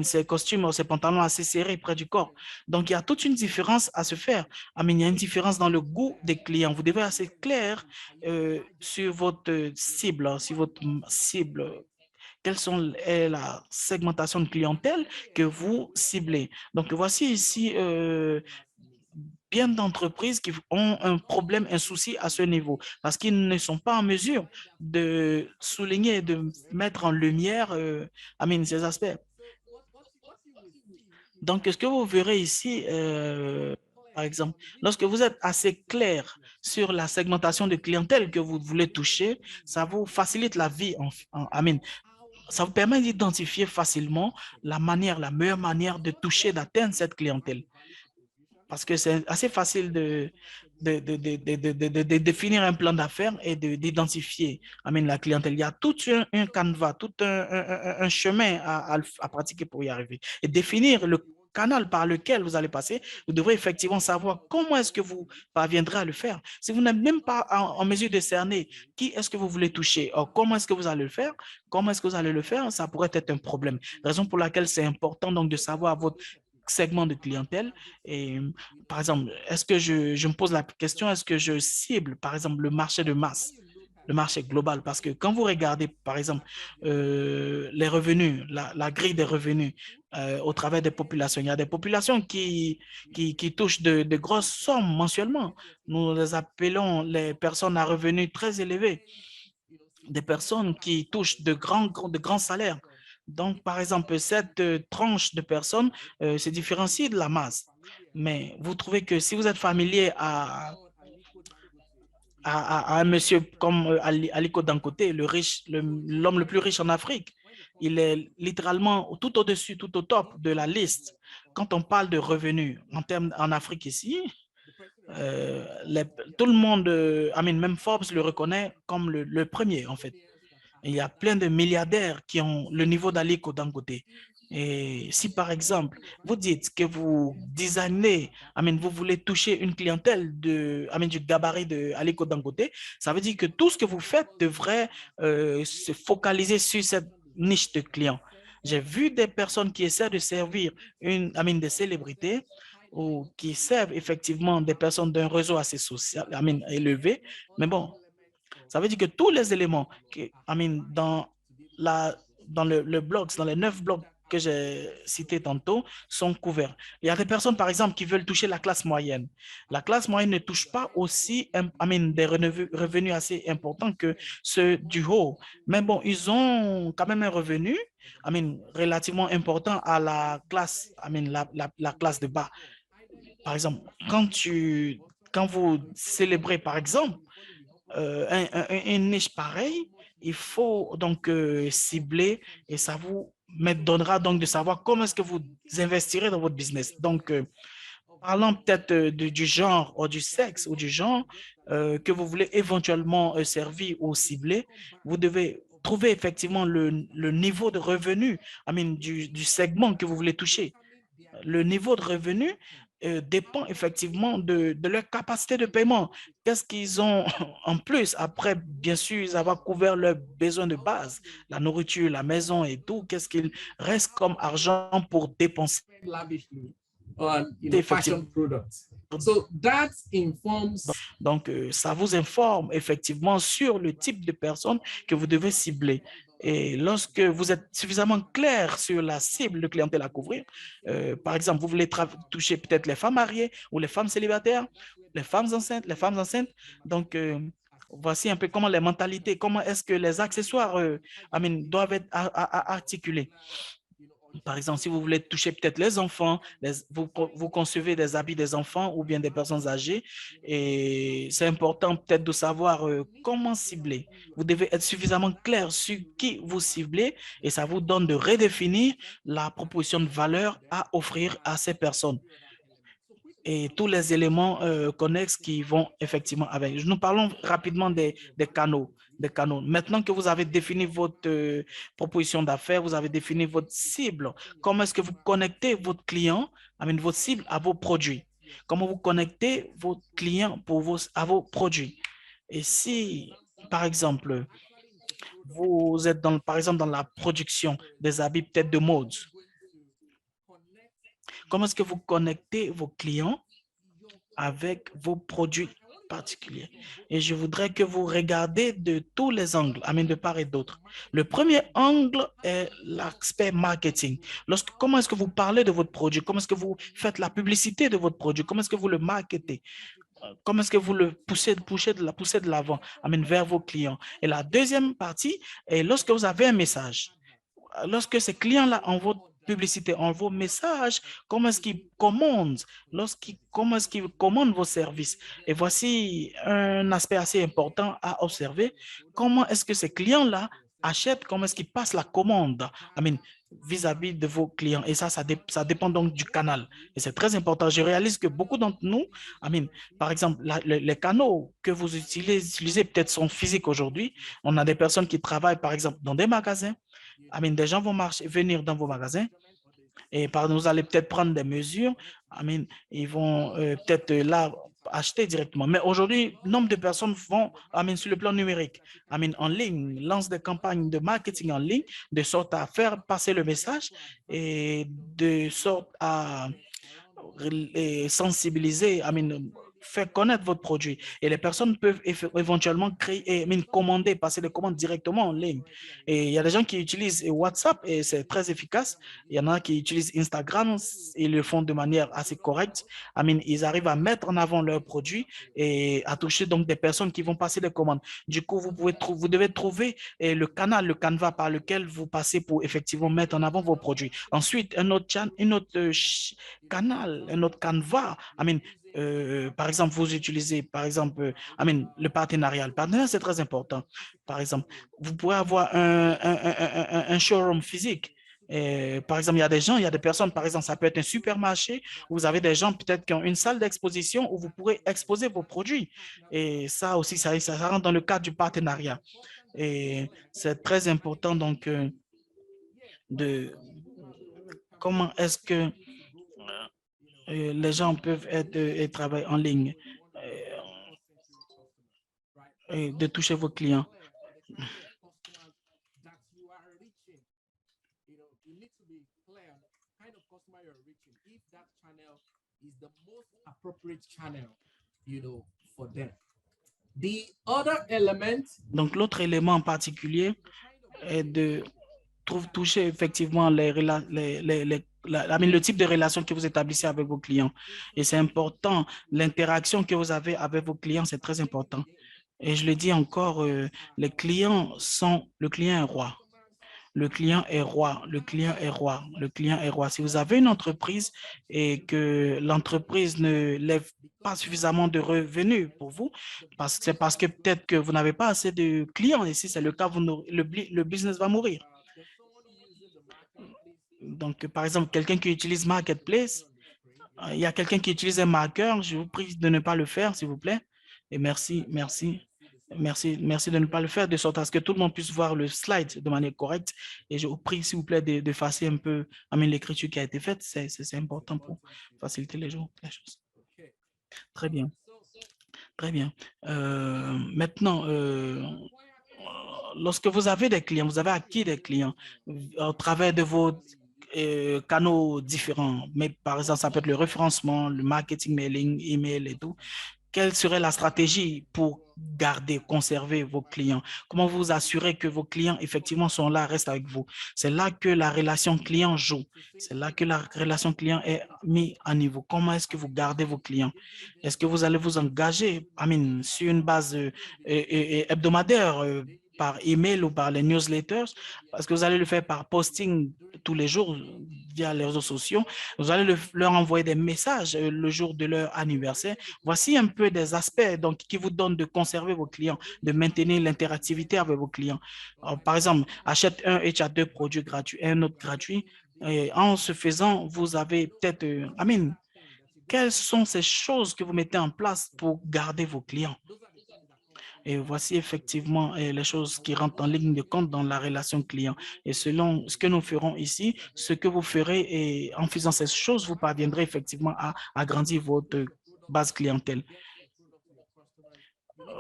Ses costumes ou ses pantalons assez serrés près du corps. Donc, il y a toute une différence à se faire. Il y a une différence dans le goût des clients. Vous devez être assez clair sur votre cible, quelle sont la segmentation de clientèle que vous ciblez. Donc, voici ici bien d'entreprises qui ont un problème, un souci à ce niveau, parce qu'ils ne sont pas en mesure de souligner, de mettre en lumière ces aspects. Donc, ce que vous verrez ici, par exemple, lorsque vous êtes assez clair sur la segmentation de clientèle que vous voulez toucher, ça vous facilite la vie, ça vous permet d'identifier facilement la meilleure manière de toucher, d'atteindre cette clientèle. Parce que c'est assez facile de définir un plan d'affaires et d'identifier la clientèle. Il y a tout un canevas, tout un chemin à pratiquer pour y arriver. Et définir le canal par lequel vous allez passer, vous devrez effectivement savoir comment est-ce que vous parviendrez à le faire. Si vous n'êtes même pas en mesure de cerner qui est-ce que vous voulez toucher, or comment est-ce que vous allez le faire, ça pourrait être un problème. Raison pour laquelle c'est important donc de savoir votre segment de clientèle. Et par exemple, est-ce que je me pose la question, est-ce que je cible, par exemple, le marché de masse, le marché global? Parce que quand vous regardez, par exemple, les revenus, la grille des revenus au travers des populations, il y a des populations qui touchent de grosses sommes mensuellement. Nous les appelons les personnes à revenus très élevés, des personnes qui touchent de grands salaires. Donc, par exemple, cette tranche de personnes se différencie de la masse. Mais vous trouvez que si vous êtes familier à un monsieur comme Aliko Dangote, l'homme le plus riche en Afrique, il est littéralement tout au-dessus, tout au top de la liste. Quand on parle de revenus en Afrique ici, tout le monde, même Forbes le reconnaît comme le premier, en fait. Il y a plein de milliardaires qui ont le niveau d'Aliko Dangote. Et si, par exemple, vous dites que vous designez, vous voulez toucher une clientèle du gabarit de Aliko Dangote, ça veut dire que tout ce que vous faites devrait se focaliser sur cette niche de clients. J'ai vu des personnes qui essaient de servir des célébrités ou qui servent effectivement des personnes d'un réseau assez social, élevé, mais bon, ça veut dire que tous les éléments dans le blog, dans les 9 blogs que j'ai cités tantôt, sont couverts. Il y a des personnes, par exemple, qui veulent toucher la classe moyenne. La classe moyenne ne touche pas aussi des revenus assez importants que ceux du haut. Mais bon, ils ont quand même un revenu relativement important à la classe, la classe de bas. Par exemple, quand vous célébrez, par exemple, une niche pareille, il faut donc cibler et ça vous donnera donc de savoir comment est-ce que vous investirez dans votre business. Donc, parlant peut-être du genre ou du sexe ou du genre que vous voulez éventuellement servir ou cibler, vous devez trouver effectivement le niveau de revenu du segment que vous voulez toucher. Le niveau de revenu dépend effectivement de leur capacité de paiement. Qu'est-ce qu'ils ont en plus après, bien sûr, avoir couvert leurs besoins de base, la nourriture, la maison et tout, qu'est-ce qu'il reste comme argent pour dépenser? Fashion products. So that informs. Donc, ça vous informe effectivement sur le type de personnes que vous devez cibler. Et lorsque vous êtes suffisamment clair sur la cible de clientèle à couvrir, par exemple, vous voulez toucher peut-être les femmes mariées ou les femmes célibataires, les femmes enceintes. Donc, voici un peu comment les mentalités, comment est-ce que les accessoires doivent être articulés. Par exemple, si vous voulez toucher peut-être les enfants, vous concevez des habits des enfants ou bien des personnes âgées, et c'est important peut-être de savoir comment cibler. Vous devez être suffisamment clair sur qui vous ciblez et ça vous donne de redéfinir la proposition de valeur à offrir à ces personnes et tous les éléments connexes qui vont effectivement avec. Nous parlons rapidement des canaux. Maintenant que vous avez défini votre proposition d'affaires, vous avez défini votre cible, comment est-ce que vous connectez votre client, votre cible à vos produits? Comment vous connectez votre client à vos produits? Et si, par exemple, vous êtes par exemple dans la production des habits peut-être de mode, comment est-ce que vous connectez vos clients avec vos produits particuliers? Et je voudrais que vous regardez de tous les angles, de part et d'autre. Le premier angle est l'aspect marketing. Comment est-ce que vous parlez de votre produit? Comment est-ce que vous faites la publicité de votre produit? Comment est-ce que vous le marketez? Comment est-ce que vous le poussez de l'avant, vers vos clients? Et la deuxième partie est lorsque vous avez un message. Lorsque ces clients-là publicité, on vos messages, comment est-ce qu'ils commandent, comment est-ce qu'ils commandent vos services. Et voici un aspect assez important à observer. Comment est-ce que ces clients-là achètent, comment est-ce qu'ils passent la commande, vis-à-vis de vos clients. Et ça dépend donc du canal. Et c'est très important. Je réalise que beaucoup d'entre nous, par exemple, les canaux que vous utilisez peut-être sont physiques aujourd'hui. On a des personnes qui travaillent, par exemple, dans des magasins. Des gens vont venir dans vos magasins et vous allez peut-être prendre des mesures. Ils vont peut-être là acheter directement. Mais aujourd'hui, nombre de personnes vont sur le plan numérique, en ligne, lancent des campagnes de marketing en ligne de sorte à faire passer le message et de sorte à sensibiliser, faire connaître votre produit. Et les personnes peuvent éventuellement commander, passer des commandes directement en ligne. Et il y a des gens qui utilisent WhatsApp et c'est très efficace. Il y en a qui utilisent Instagram, ils le font de manière assez correcte. Ils arrivent à mettre en avant leurs produits et à toucher donc des personnes qui vont passer des commandes. Du coup, vous devez trouver le canevas par lequel vous passez pour effectivement mettre en avant vos produits. Ensuite, un autre canal, un autre canevas. Par exemple, vous utilisez, par exemple, le partenariat. Le partenariat, c'est très important. Par exemple, vous pouvez avoir un showroom physique. Par exemple, il y a des personnes, par exemple, ça peut être un supermarché. Vous avez des gens peut-être qui ont une salle d'exposition où vous pourrez exposer vos produits. Et ça aussi, ça rentre dans le cadre du partenariat. Et c'est très important, donc, de comment est-ce que les gens peuvent être et travailler en ligne et de toucher vos clients. Donc, l'autre élément en particulier est de toucher effectivement le type de relation que vous établissez avec vos clients. Et c'est important, l'interaction que vous avez avec vos clients, c'est très important. Et je le dis encore, le client est roi. Le client est roi, le client est roi, le client est roi. Si vous avez une entreprise et que l'entreprise ne lève pas suffisamment de revenus pour vous, c'est parce que peut-être que vous n'avez pas assez de clients. Et si c'est le cas, le business va mourir. Donc, par exemple, quelqu'un qui utilise Marketplace, il y a quelqu'un qui utilise un marqueur, je vous prie de ne pas le faire, s'il vous plaît. Et merci de ne pas le faire de sorte à ce que tout le monde puisse voir le slide de manière correcte. Et je vous prie, s'il vous plaît, d'effacer un peu l'écriture qui a été faite. C'est important pour faciliter les choses. Très bien. Très bien. Maintenant, lorsque vous avez des clients, vous avez acquis des clients au travers de vos canaux différents, mais par exemple, ça peut être le référencement, le marketing mailing, email et tout. Quelle serait la stratégie pour conserver vos clients? Comment vous assurer que vos clients, effectivement, sont là, restent avec vous? C'est là que la relation client joue. C'est là que la relation client est mise à niveau. Comment est-ce que vous gardez vos clients? Est-ce que vous allez vous engager, sur une base hebdomadaire, par email ou par les newsletters, parce que vous allez le faire par posting tous les jours via les réseaux sociaux. Vous allez leur envoyer des messages le jour de leur anniversaire. Voici un peu des aspects donc, qui vous donnent de conserver vos clients, de maintenir l'interactivité avec vos clients. Alors, par exemple, achète un et tu as 2 produits gratuits, un autre gratuit. Et en ce faisant, vous avez peut-être, quelles sont ces choses que vous mettez en place pour garder vos clients? Et voici effectivement les choses qui rentrent en ligne de compte dans la relation client. Et selon ce que nous ferons ici, ce que vous ferez et en faisant ces choses, vous parviendrez effectivement à agrandir votre base clientèle.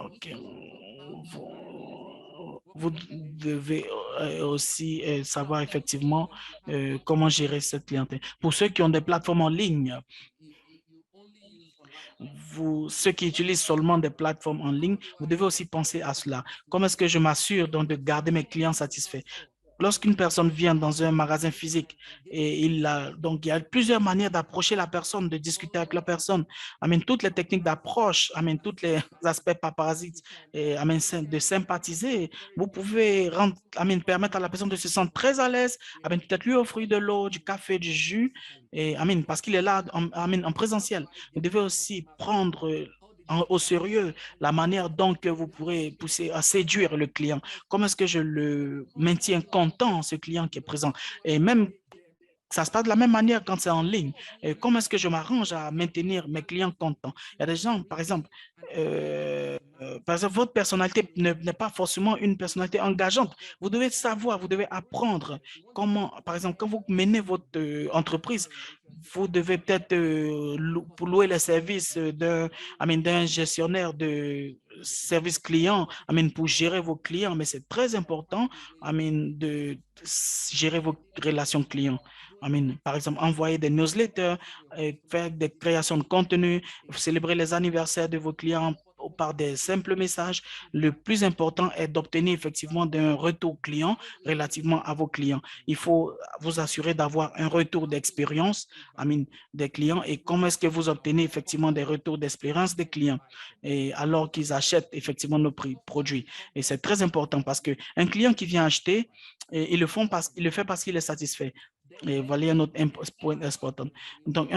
OK. Vous devez aussi savoir effectivement comment gérer cette clientèle. Pour ceux qui ont des plateformes en ligne, ceux qui utilisent seulement des plateformes en ligne, vous devez aussi penser à cela. Comment est-ce que je m'assure donc de garder mes clients satisfaits? lorsqu'une personne vient dans un magasin physique et donc il y a plusieurs manières d'approcher la personne, de discuter avec la personne. Toutes les techniques d'approche, tous les aspects paparazzi, et de sympathiser. Vous pouvez permettre à la personne de se sentir très à l'aise. Peut-être lui offrir de l'eau, du café, du jus. Et parce qu'il est là en présentiel. Vous devez aussi prendre au sérieux la manière dont que vous pourrez pousser à séduire le client. Comment est-ce que je le maintiens content, ce client qui est présent? Et même, ça se passe de la même manière quand c'est en ligne. Et comment est-ce que je m'arrange à maintenir mes clients contents? Il y a des gens, par exemple, votre personnalité n'est pas forcément une personnalité engageante. Vous devez savoir, vous devez apprendre comment, par exemple, quand vous menez votre entreprise, vous devez peut-être pour louer les services d'un gestionnaire de service client, pour gérer vos clients, mais c'est très important, de gérer vos relations clients. Par exemple, envoyer des newsletters, faire des créations de contenu, célébrer les anniversaires de vos clients par des simples messages. Le plus important est d'obtenir effectivement un retour client relativement à vos clients. Il faut vous assurer d'avoir un retour d'expérience des clients et comment est-ce que vous obtenez effectivement des retours d'expérience des clients et alors qu'ils achètent effectivement nos produits. Et c'est très important parce qu'un client qui vient acheter, il le fait parce qu'il est satisfait. Et voilà un autre point important. Donc,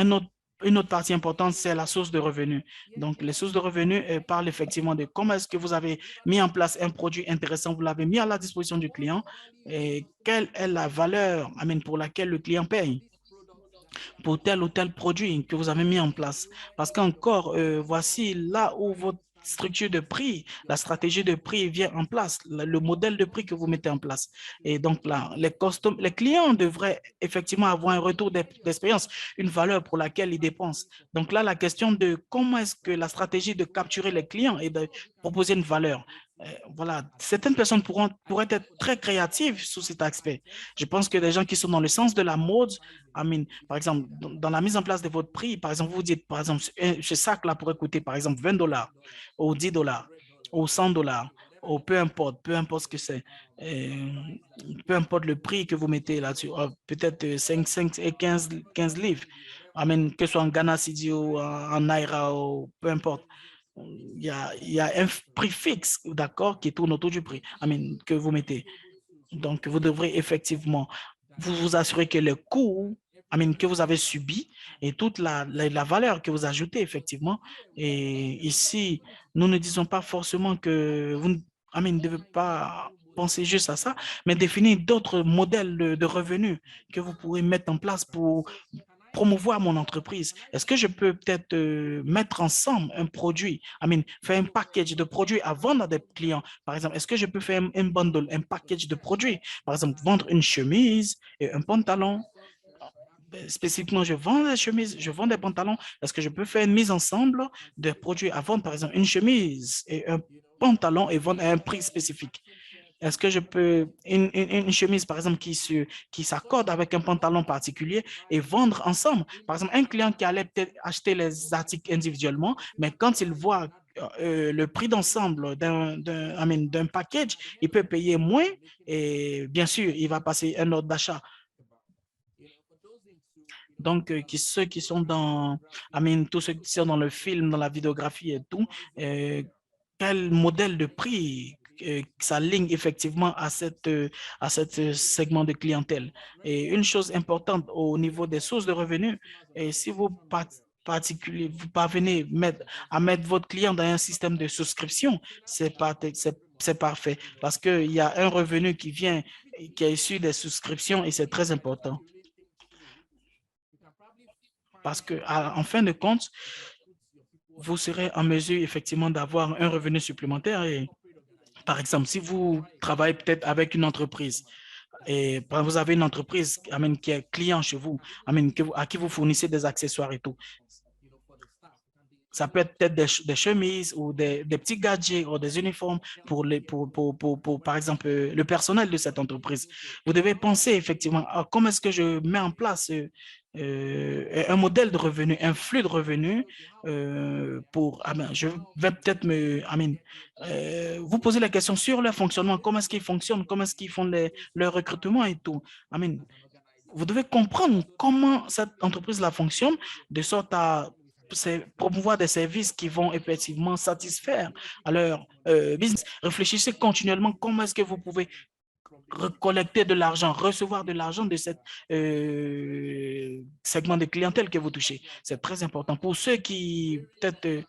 une autre partie importante, c'est la source de revenus. Donc, les sources de revenus parlent effectivement de comment est-ce que vous avez mis en place un produit intéressant, vous l'avez mis à la disposition du client et quelle est la valeur pour laquelle le client paye pour tel ou tel produit que vous avez mis en place. Parce qu'encore, voici là où votre structure de prix, la stratégie de prix vient en place, le modèle de prix que vous mettez en place. Et donc là, les clients devraient effectivement avoir un retour d'expérience, une valeur pour laquelle ils dépensent. Donc là, la question de comment est-ce que la stratégie de capturer les clients et de proposer une valeur. Voilà, certaines personnes pourraient être très créatives sous cet aspect. Je pense que des gens qui sont dans le sens de la mode, par exemple, dans la mise en place de votre prix, par exemple, vous dites, par exemple, ce sac-là pourrait coûter, par exemple, $20 ou $10 ou $100 ou peu importe ce que c'est. Peu importe le prix que vous mettez là-dessus, peut-être 5 et 15 livres. Que ce soit en Ghana Cedi ou en Naira ou peu importe. Il y a un prix fixe, d'accord, qui tourne autour du prix, que vous mettez. Donc, vous devrez effectivement vous assurer que le coût que vous avez subi et toute la valeur que vous ajoutez effectivement. Et ici, nous ne disons pas forcément que vous ne devez pas penser juste à ça, mais définir d'autres modèles de revenus que vous pourrez mettre en place pour promouvoir mon entreprise. Est-ce que je peux peut-être mettre ensemble un produit, faire un package de produits à vendre à des clients? Par exemple, est-ce que je peux faire un bundle, un package de produits? Par exemple, vendre une chemise et un pantalon. Spécifiquement, je vends des chemises, je vends des pantalons. Est-ce que je peux faire une mise ensemble de produits à vendre, par exemple, une chemise et un pantalon et vendre à un prix spécifique? Est-ce que je peux, une chemise, par exemple, qui s'accorde avec un pantalon particulier et vendre ensemble? Par exemple, un client qui allait peut-être acheter les articles individuellement, mais quand il voit le prix d'ensemble d'un package, il peut payer moins et bien sûr, il va passer un ordre d'achat. Donc, ceux qui sont tous ceux qui sont dans le film, dans la vidéographie et tout, quel modèle de prix s'aligne effectivement à cette segment de clientèle. Et une chose importante au niveau des sources de revenus, et si vous parvenez à mettre votre client dans un système de souscription, c'est parfait parce qu'il y a un revenu qui est issu des souscriptions et c'est très important. Parce qu'en fin de compte, vous serez en mesure effectivement d'avoir un revenu supplémentaire. Et, par exemple, si vous travaillez peut-être avec une entreprise et vous avez une entreprise qui est client chez vous, à qui vous fournissez des accessoires et tout, ça peut être peut-être des chemises ou des petits gadgets ou des uniformes pour, par exemple, le personnel de cette entreprise. Vous devez penser effectivement à comment est-ce que je mets en place un modèle de revenus, un flux de revenus pour, je vais peut-être vous poser la question sur leur fonctionnement, comment est-ce qu'ils fonctionnent, comment est-ce qu'ils font leur recrutement et tout. Vous devez comprendre comment cette entreprise-là fonctionne de sorte à promouvoir des services qui vont effectivement satisfaire à leur business. Réfléchissez continuellement comment est-ce que vous pouvez recollecter de l'argent, recevoir de l'argent de ce segment de clientèle que vous touchez. C'est très important. Pour ceux qui peut-être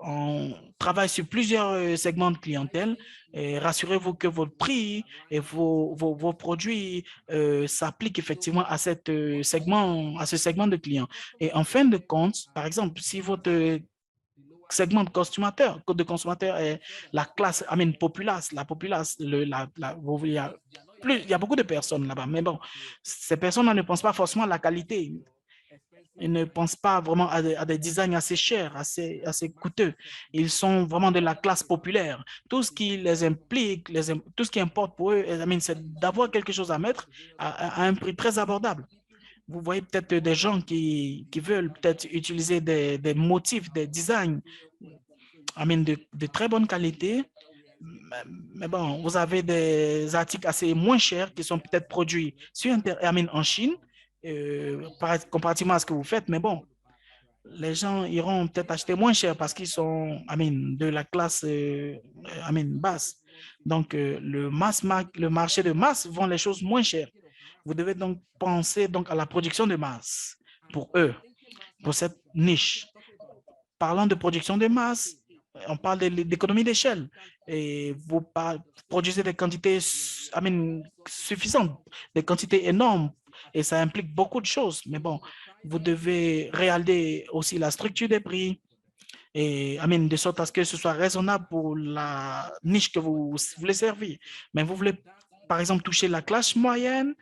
on travaille sur plusieurs segments de clientèle, et rassurez-vous que votre prix et vos produits s'appliquent effectivement à ce segment de clients. Et en fin de compte, par exemple, si votre segment de consommateur est la classe, populace, la populace, il y a beaucoup de personnes là-bas, mais bon, ces personnes-là ne pensent pas forcément à la qualité. Ils ne pensent pas vraiment à des designs assez chers, assez coûteux. Ils sont vraiment de la classe populaire. Tout ce qui les implique, tout ce qui importe pour eux, c'est d'avoir quelque chose à mettre à un prix très abordable. Vous voyez peut-être des gens qui veulent peut-être utiliser des motifs, des designs de très bonne qualité, mais bon, vous avez des articles assez moins chers qui sont peut-être produits en Chine, comparativement à ce que vous faites, mais bon, les gens iront peut-être acheter moins cher parce qu'ils sont de la classe basse. Donc, le marché de masse vend les choses moins chères. Vous devez donc penser donc à la production de masse pour eux, pour cette niche. Parlant de production de masse, on parle d'économie d'échelle et vous produisez des quantités suffisantes, des quantités énormes et ça implique beaucoup de choses. Mais bon, vous devez réaliser aussi la structure des prix et de sorte à ce que ce soit raisonnable pour la niche que vous voulez servir. Mais vous voulez, par exemple, toucher la classe moyenne,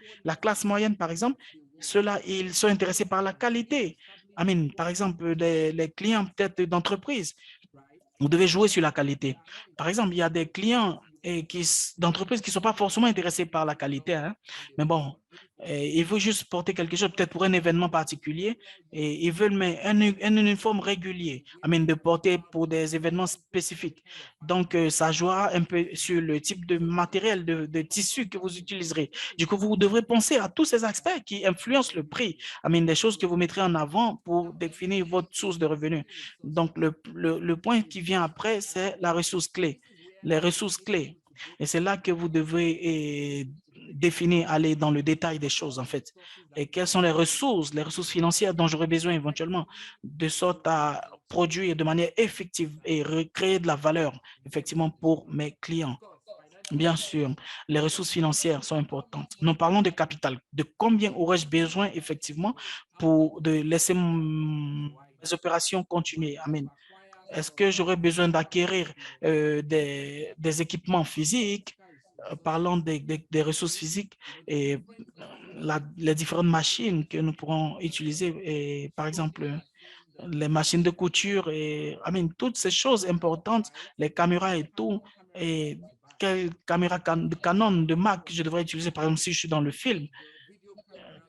par exemple, ceux-là, ils sont intéressés par la qualité. Par exemple, les clients peut-être d'entreprise, vous devez jouer sur la qualité. Par exemple, il y a des clients d'entreprises qui ne sont pas forcément intéressés par la qualité, hein, mais bon, ils veulent juste porter quelque chose, peut-être pour un événement particulier, et ils veulent un uniforme régulier, de porter pour des événements spécifiques. Donc, ça jouera un peu sur le type de matériel, de tissu que vous utiliserez. Du coup, vous devrez penser à tous ces aspects qui influencent le prix, des choses que vous mettrez en avant pour définir votre source de revenus. Donc, le point qui vient après, c'est la ressource clé, les ressources clés. Et c'est là que vous devez définir, aller dans le détail des choses, en fait. Et quelles sont les ressources financières dont j'aurai besoin éventuellement, de sorte à produire de manière effective et recréer de la valeur, effectivement, pour mes clients. Bien sûr, les ressources financières sont importantes. Nous parlons de capital. De combien aurais-je besoin, effectivement, pour laisser mes opérations continuer? Est-ce que j'aurais besoin d'acquérir des équipements physiques, parlant des ressources physiques et les différentes machines que nous pourrons utiliser, et, par exemple, les machines de couture et toutes ces choses importantes, les caméras et tout, et quelle caméra de Canon, de Mac je devrais utiliser, par exemple, si je suis dans le film,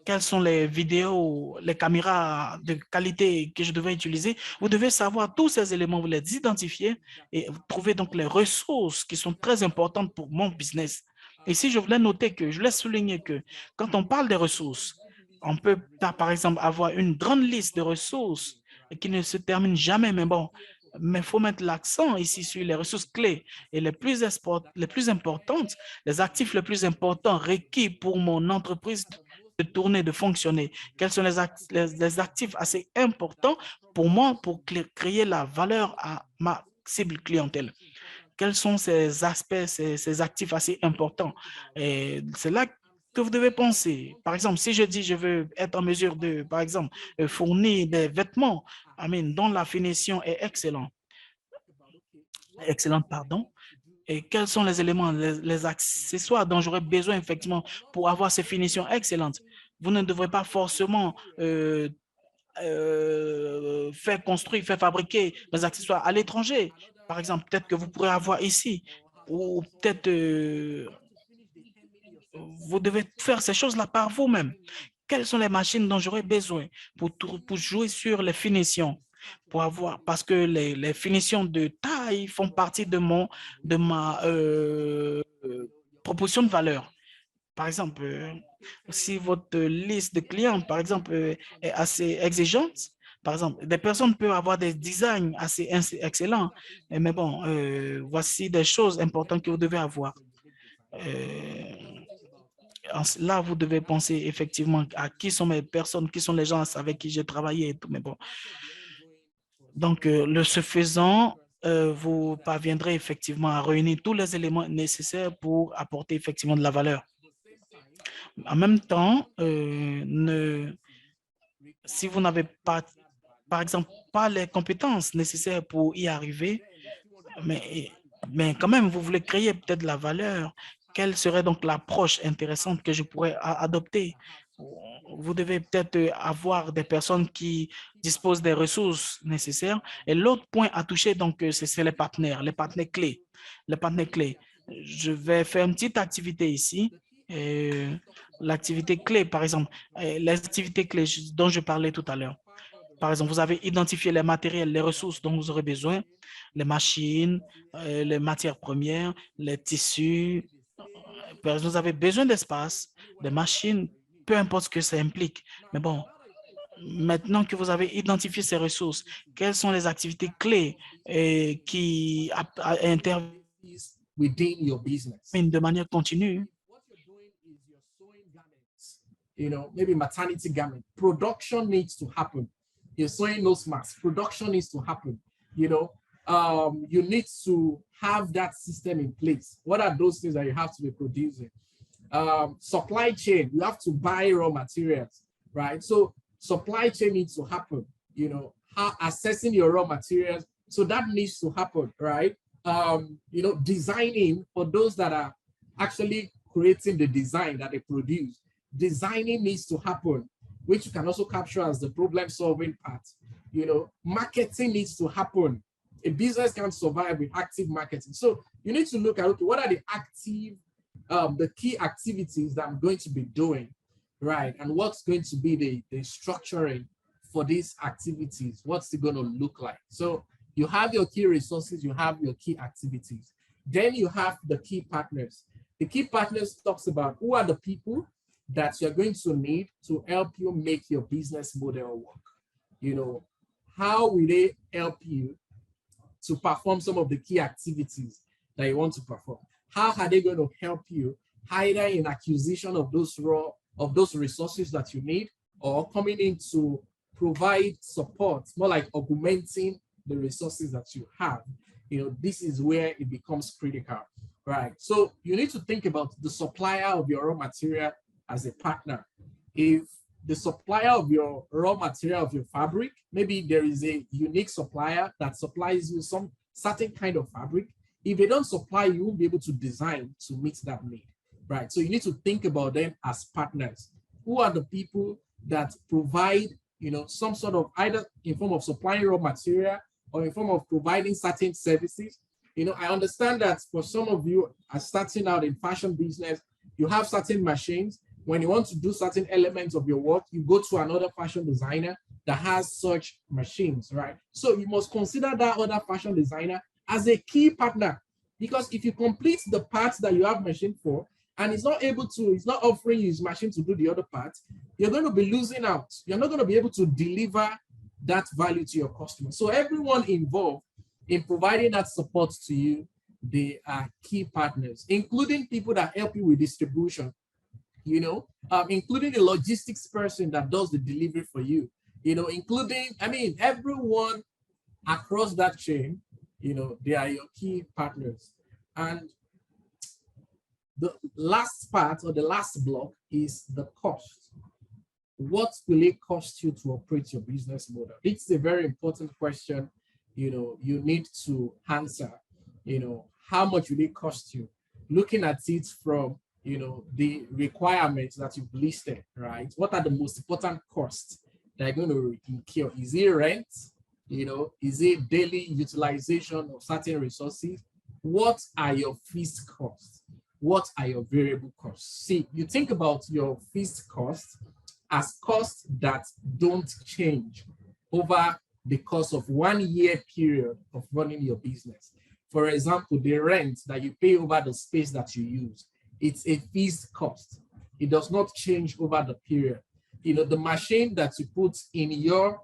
quelles sont les vidéos, les caméras de qualité que je devais utiliser. Vous devez savoir tous ces éléments, vous les identifier et vous trouvez donc les ressources qui sont très importantes pour mon business. Ici, je voulais noter je voulais souligner que quand on parle des ressources, on peut par exemple avoir une grande liste de ressources qui ne se termine jamais, mais bon, mais il faut mettre l'accent ici sur les ressources clés et les plus importantes, les actifs les plus importants requis pour mon entreprise de tourner, de fonctionner. Quels sont les actifs assez importants pour moi pour créer la valeur à ma cible clientèle? Quels sont ces aspects, ces actifs assez importants? Et c'est là que vous devez penser. Par exemple, si je dis je veux être en mesure de, par exemple, fournir des vêtements, dont la finition est excellente, pardon, et quels sont les éléments, les accessoires dont j'aurais besoin effectivement pour avoir ces finitions excellentes. Vous ne devrez pas forcément faire construire, faire fabriquer les accessoires à l'étranger. Par exemple, peut-être que vous pourrez avoir ici, ou peut-être vous devez faire ces choses-là par vous-même. quelles sont les machines dont j'aurais besoin pour jouer sur les finitions, parce que les finitions de taille font partie de ma proposition de valeur. Par exemple, si votre liste de clients, par exemple, est assez exigeante, par exemple, des personnes peuvent avoir des designs assez excellents, mais bon, voici des choses importantes que vous devez avoir. Là, vous devez penser effectivement à qui sont mes personnes, qui sont les gens avec qui j'ai travaillé et tout, mais bon. Donc, ce faisant, vous parviendrez effectivement à réunir tous les éléments nécessaires pour apporter effectivement de la valeur. En même temps, si vous n'avez pas, par exemple, pas les compétences nécessaires pour y arriver, mais quand même, vous voulez créer peut-être de la valeur, quelle serait donc l'approche intéressante que je pourrais adopter? Vous devez peut-être avoir des personnes qui disposent des ressources nécessaires. Et l'autre point à toucher, donc, c'est les partenaires clés. Les partenaires clés. Je vais faire une petite activité ici. L'activité clé, par exemple, les activités clés dont je parlais tout à l'heure. Par exemple, vous avez identifié les matériels, les ressources dont vous aurez besoin, les machines, les matières premières, les tissus. Vous avez besoin d'espace, des machines, peu importe ce que ça implique. Mais bon, maintenant que vous avez identifié ces ressources, quelles sont les activités clés qui interviennent within your business? de manière continue? What you're doing is you're sewing garments, maybe maternity garment. Production needs to happen. You're sewing nose masks. Production needs to happen. You need to have that system in place. What are those things that you have to be producing? Supply chain, you have to buy raw materials, right? So supply chain needs to happen, how assessing your raw materials. So that needs to happen, right? Designing for those that are actually creating the design that they produce. Designing needs to happen, which you can also capture as the problem-solving part. Marketing needs to happen. A business can survive with active marketing. So you need to look at, okay, what are the key activities that I'm going to be doing, right? And what's going to be the structuring for these activities? What's it going to look like? So you have your key resources, you have your key activities. Then you have the key partners. The key partners talks about who are the people that you're going to need to help you make your business model work. How will they help you to perform some of the key activities that you want to perform? How are they going to help you either in acquisition of those resources that you need, or coming in to provide support, more like augmenting the resources that you have? This is where it becomes critical, right? So you need to think about the supplier of your raw material as a partner. If the supplier of your raw material, of your fabric, maybe there is a unique supplier that supplies you some certain kind of fabric. If they don't supply, you won't be able to design to meet that need, right? So you need to think about them as partners. Who are the people that provide, some sort of, either in form of supplying raw material or in form of providing certain services? I understand that for some of you are starting out in fashion business, you have certain machines. When you want to do certain elements of your work, you go to another fashion designer that has such machines, right? So you must consider that other fashion designer as a key partner, because if you complete the parts that you have machine for, and it's not offering you his machine to do the other parts, you're going to be losing out. You're not going to be able to deliver that value to your customer. So everyone involved in providing that support to you, they are key partners, including people that help you with distribution, including the logistics person that does the delivery for you, including, everyone across that chain, they are your key partners. And the last part, or the last block, is the cost. What will it cost you to operate your business model? It's a very important question, you need to answer. How much will it cost you? Looking at it from, the requirements that you've listed, right? What are the most important costs that are going to incur? Is it rent? Is it daily utilization of certain resources? What are your fixed costs? What are your variable costs? See, you think about your fixed costs as costs that don't change over the course of 1 year period of running your business. For example, the rent that you pay over the space that you use, it's a fixed cost. It does not change over the period. You know, the machine that you put in your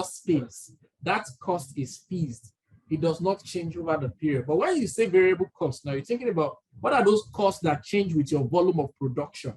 space, that cost is fixed. It does not change over the period. But when you say variable cost, now you're thinking about what are those costs that change with your volume of production,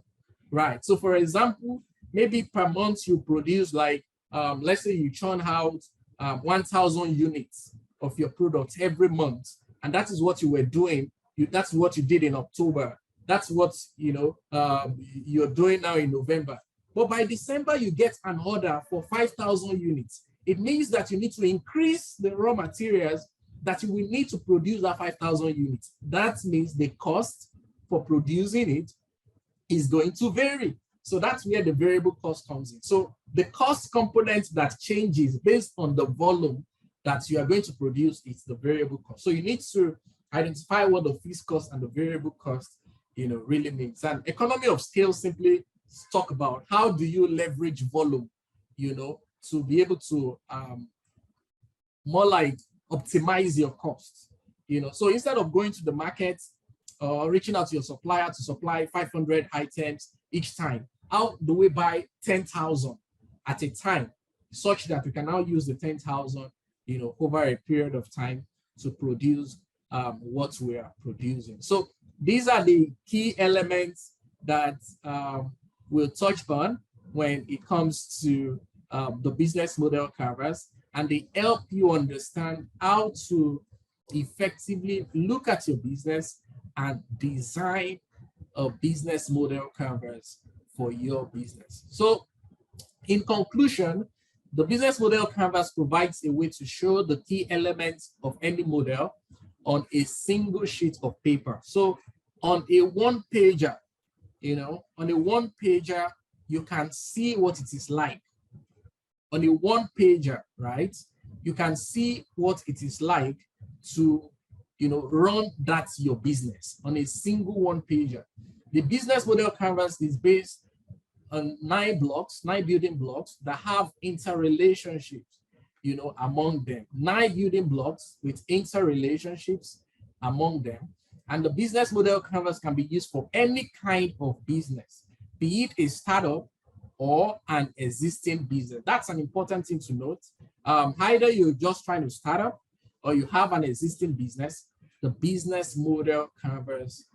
right? So for example, maybe per month you produce like, let's say you churn out 1,000 units of your product every month. And that is what you were doing. That's what you did in October. That's what, you know, you're doing now in November. But by December, you get an order for 5,000 units. It means that you need to increase the raw materials that you will need to produce that 5,000 units. That means the cost for producing it is going to vary. So that's where the variable cost comes in. So the cost component that changes based on the volume that you are going to produce is the variable cost. So you need to identify what the fixed cost and the variable cost, you know, really means. And economy of scale simply talk about how do you leverage volume, you know, to be able to more like optimize your costs, you know. So instead of going to the market or reaching out to your supplier to supply 500 items each time, how do we buy 10,000 at a time such that we can now use the 10,000, you know, over a period of time to produce what we are producing. So these are the key elements that we'll touch on when it comes to the business model canvas, and they help you understand how to effectively look at your business and design a business model canvas for your business. So in conclusion, the business model canvas provides a way to show the key elements of any model on a single sheet of paper. So on a one-pager, you know, on a one-pager, you can see what it is like. On a one-pager, right, you can see what it is like to, you know, run that your business on a single one-pager. The business model canvas is based on 9 building blocks that have interrelationships, you know, among them. 9 building blocks with interrelationships among them. And the business model canvas can be used for any kind of business, be it a startup or an existing business. That's an important thing to note. Either you're just trying to start up or you have an existing business, the business model canvas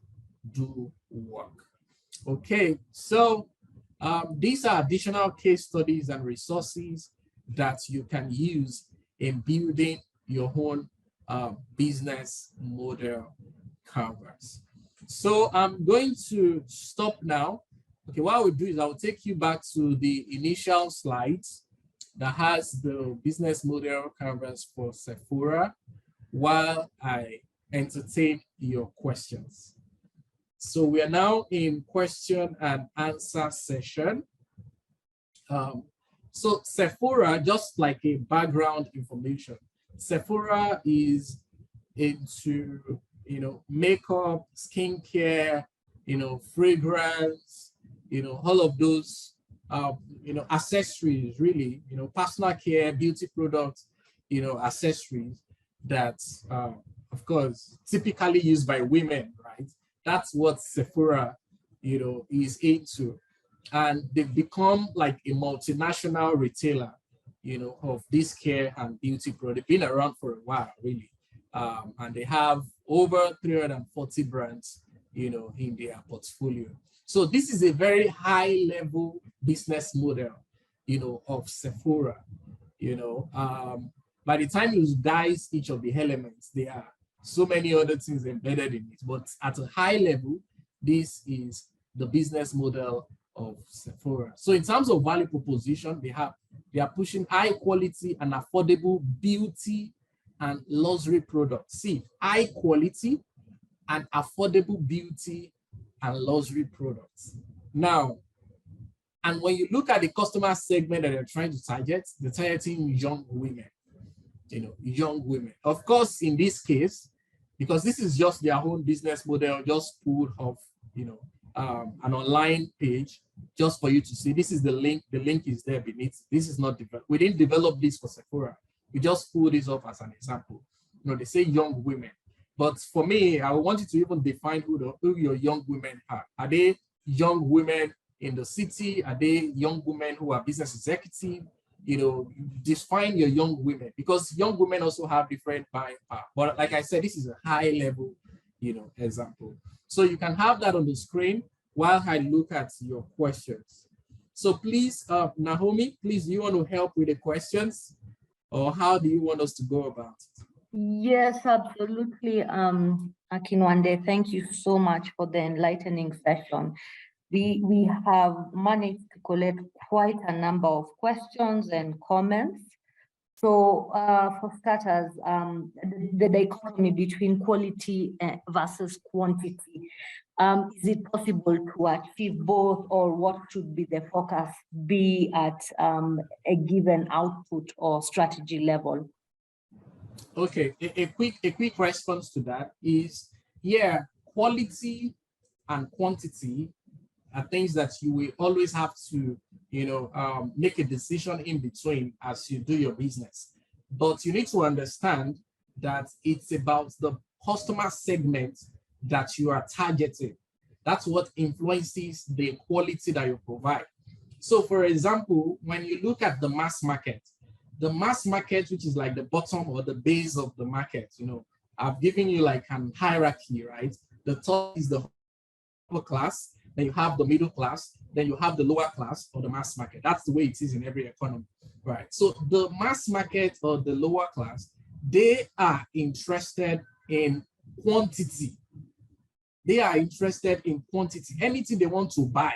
do work. Okay, so these are additional case studies and resources that you can use in building your own business model canvas. So I'm going to stop now. Okay, what I will do is I'll take you back to the initial slides that has the business model canvas for Sephora while I entertain your questions. So we are now in question and answer session. So Sephora, just like a background information, Sephora is into, you know, makeup, skincare, you know, fragrance, you know, all of those, you know, accessories, really, you know, personal care, beauty products, you know, accessories that, of course, typically used by women, right? That's what Sephora, you know, is into. And they've become like a multinational retailer, you know, of this care and beauty product. They've been around for a while, really. And they have over 340 brands, you know, in their portfolio. So this is a very high level business model, you know, of Sephora, you know. By the time you dice each of the elements, there are so many other things embedded in it. But at a high level, this is the business model of Sephora. So in terms of value proposition, they are pushing high quality and affordable beauty and luxury products. See, high quality and affordable beauty and luxury products. Now, and when you look at the customer segment that they're trying to target, they're targeting young women, you know, young women. Of course, in this case, because this is just their own business model, just pulled off, you know, an online page just for you to see. This is the link. The link is there beneath. This is not developed. We didn't develop this for Sephora. We just pulled this up as an example. You know, they say young women, but for me, I want you to even define who your young women are. Are they young women in the city? Are they young women who are business executive? You know, define your young women, because young women also have different buying power. But like I said, this is a high level, you know, example. So you can have that on the screen while I look at your questions. So please, Naomi, please, you want to help with the questions, or how do you want us to go about it? Yes, absolutely. Akinwande, thank you so much for the enlightening session. We have managed to collect quite a number of questions and comments. So for starters, the dichotomy between quality versus quantity. Is it possible to achieve both, or what should be the focus be at a given output or strategy level? Okay, a quick response to that is, yeah, quality and quantity are things that you will always have to, you know, make a decision in between as you do your business. But you need to understand that it's about the customer segment that you are targeting. That's what influences the quality that you provide. So for example, when you look at the mass market, which is like the bottom or the base of the market, you know, I've given you like an hierarchy, right? The top is the upper class, then you have the middle class, then you have the lower class or the mass market. That's the way it is in every economy, right? So the mass market or the lower class, they are interested in quantity. They are interested in quantity. Anything they want to buy,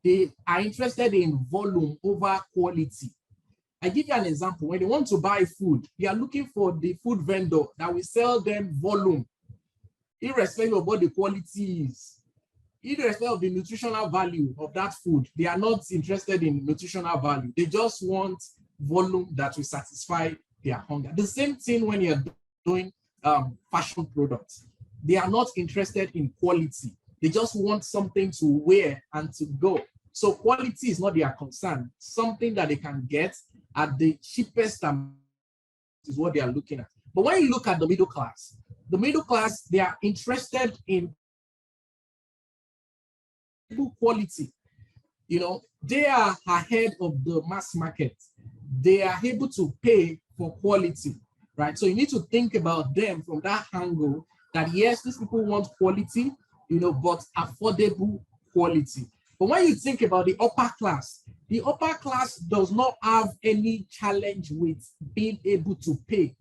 they are interested in volume over quality. I give you an example. When they want to buy food, they are looking for the food vendor that will sell them volume, irrespective of what the quality is, irrespective of the nutritional value of that food. They are not interested in nutritional value. They just want volume that will satisfy their hunger. The same thing when you're doing fashion products. They are not interested in quality. They just want something to wear and to go. So quality is not their concern. Something that they can get at the cheapest amount is what they are looking at. But when you look at the middle class, they are interested in quality. You know, they are ahead of the mass market. They are able to pay for quality, right? So you need to think about them from that angle, that yes, these people want quality, you know, but affordable quality. But when you think about the upper class does not have any challenge with being able to pay.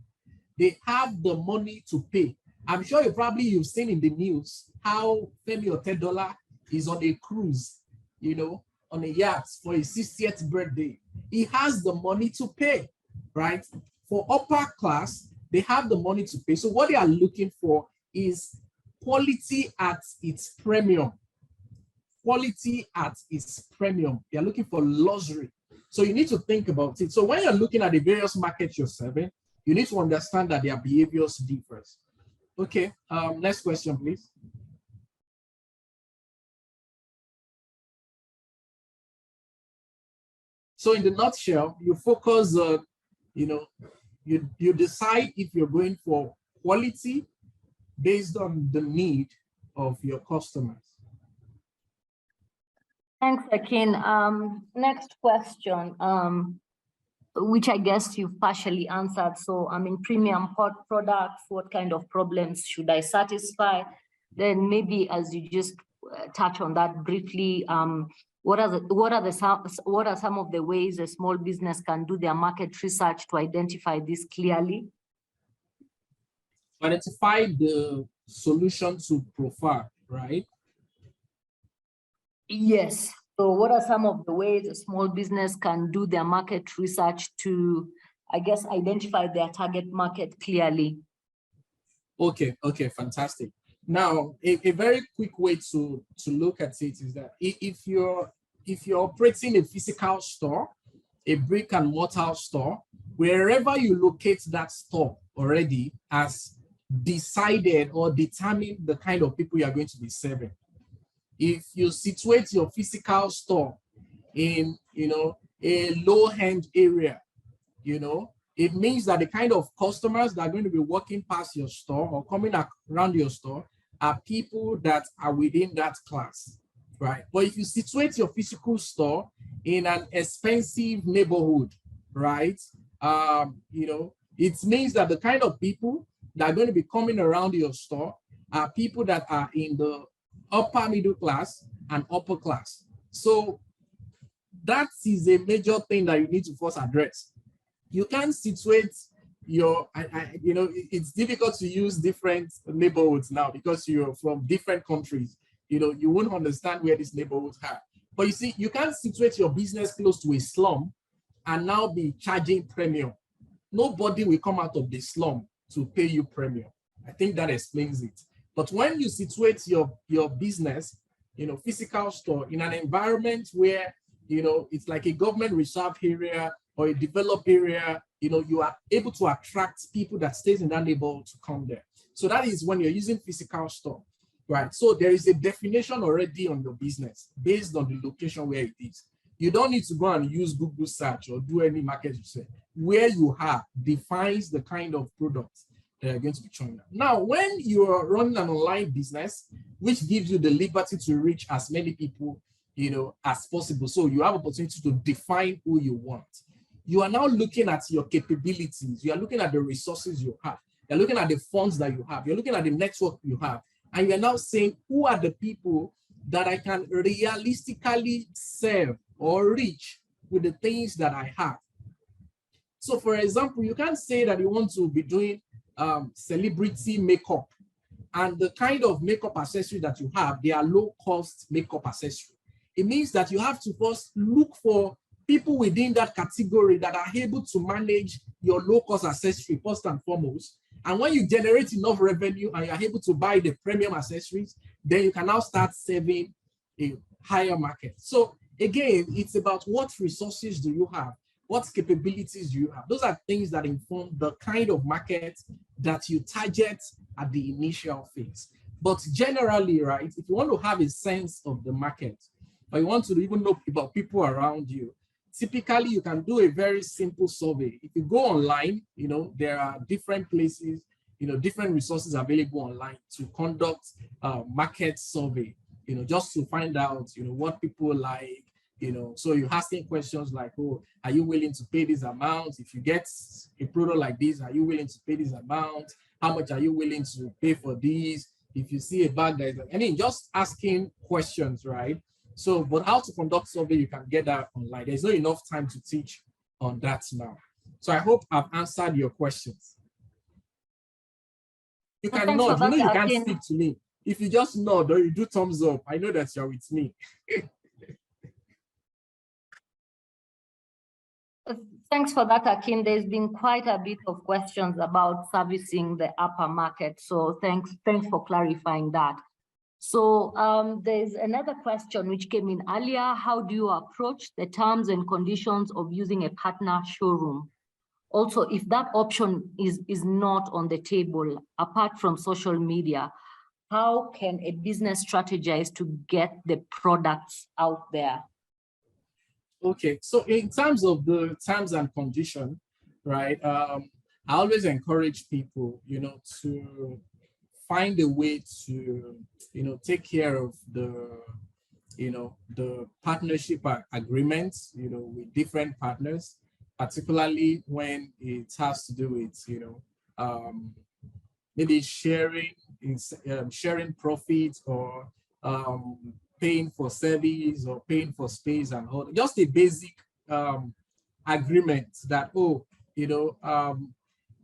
They have the money to pay. I'm sure you've seen in the news how Femi Otedola is on a cruise, you know, on a yacht for his 60th birthday. He has the money to pay, right? For upper class, they have the money to pay. So what they are looking for is quality at its premium. Quality at its premium. They are looking for luxury. So you need to think about it. So when you're looking at the various markets you're serving, you need to understand that their behaviors differ. Okay, next question, please. So in the nutshell, you focus on, you know, you decide if you're going for quality based on the need of your customers. Thanks, Akin. Next question, which I guess you've partially answered. So, I mean, premium products, what kind of problems should I satisfy? Then maybe as you just touch on that briefly, what are some of the ways a small business can do their market research to identify this clearly? Identify the solution to profile, right? Yes. So what are some of the ways a small business can do their market research to, I guess, identify their target market clearly? Okay, fantastic. Now, a very quick way to look at it is that if you're operating a physical store, a brick and mortar store, wherever you locate that store already has decided or determined the kind of people you are going to be serving. if you situate your physical store in, a low-end area, it means that the kind of customers that are going to be walking past your store or coming around your store are people that are within that class, right? But if you situate your physical store in an expensive neighborhood, right? It means that the kind of people that are going to be coming around your store are people that are in the upper middle class and upper class. So that is a major thing that you need to first address. You can't situate your, it's difficult to use different neighborhoods now because you're from different countries. You won't understand where these neighborhoods are. But you see, you can't situate your business close to a slum and now be charging premium. Nobody will come out of the slum to pay you premium. I think that explains it. But when you situate your business, physical store in an environment where, it's like a government reserve area or a developed area, you are able to attract people that stays in that neighborhood to come there. So that is when you're using physical store, right? So there is a definition already on your business based on the location where it is. You don't need to go and use Google search or do any market research. Where you are defines the kind of products that are going to be showing up. Now, when you are running an online business, which gives you the liberty to reach as many people, as possible, so you have opportunity to define who you want. You are now looking at your capabilities. You are looking at the resources you have. You're looking at the funds that you have. You're looking at the network you have. And you're now saying, who are the people that I can realistically serve or reach with the things that I have? So for example, you can't say that you want to be doing celebrity makeup and the kind of makeup accessory that you have, they are low-cost makeup accessory. It means that you have to first look for people within that category that are able to manage your low-cost accessory first and foremost. And when you generate enough revenue and you're able to buy the premium accessories, then you can now start serving a higher market. So again, it's about what resources do you have? What capabilities do you have? Those are things that inform the kind of market that you target at the initial phase. But generally, right, if you want to have a sense of the market, or you want to even know about people around you, typically you can do a very simple survey. If you go online, there are different places, different resources available online to conduct market survey, just to find out, what people like, so you're asking questions like, oh, are you willing to pay this amount? If you get a product like this, are you willing to pay this amount? How much are you willing to pay for these? If you see a bag that is, just asking questions, right? So, but how to conduct survey, you can get that online. There's not enough time to teach on that now. So I hope I've answered your questions. You can nod, you can't speak to me. If you just nod or you do thumbs up, I know that you're with me. Thanks for that, Akin. There's been quite a bit of questions about servicing the upper market. So thanks for clarifying that. So there's another question which came in earlier. How do you approach the terms and conditions of using a partner showroom? Also, if that option is not on the table, apart from social media, how can a business strategize to get the products out there? Okay, so in terms of the terms and condition, right, I always encourage people, to find a way to, take care of the partnership agreements, with different partners, particularly when it has to do with, maybe sharing profits or paying for service or paying for space and all. Just a basic agreement that,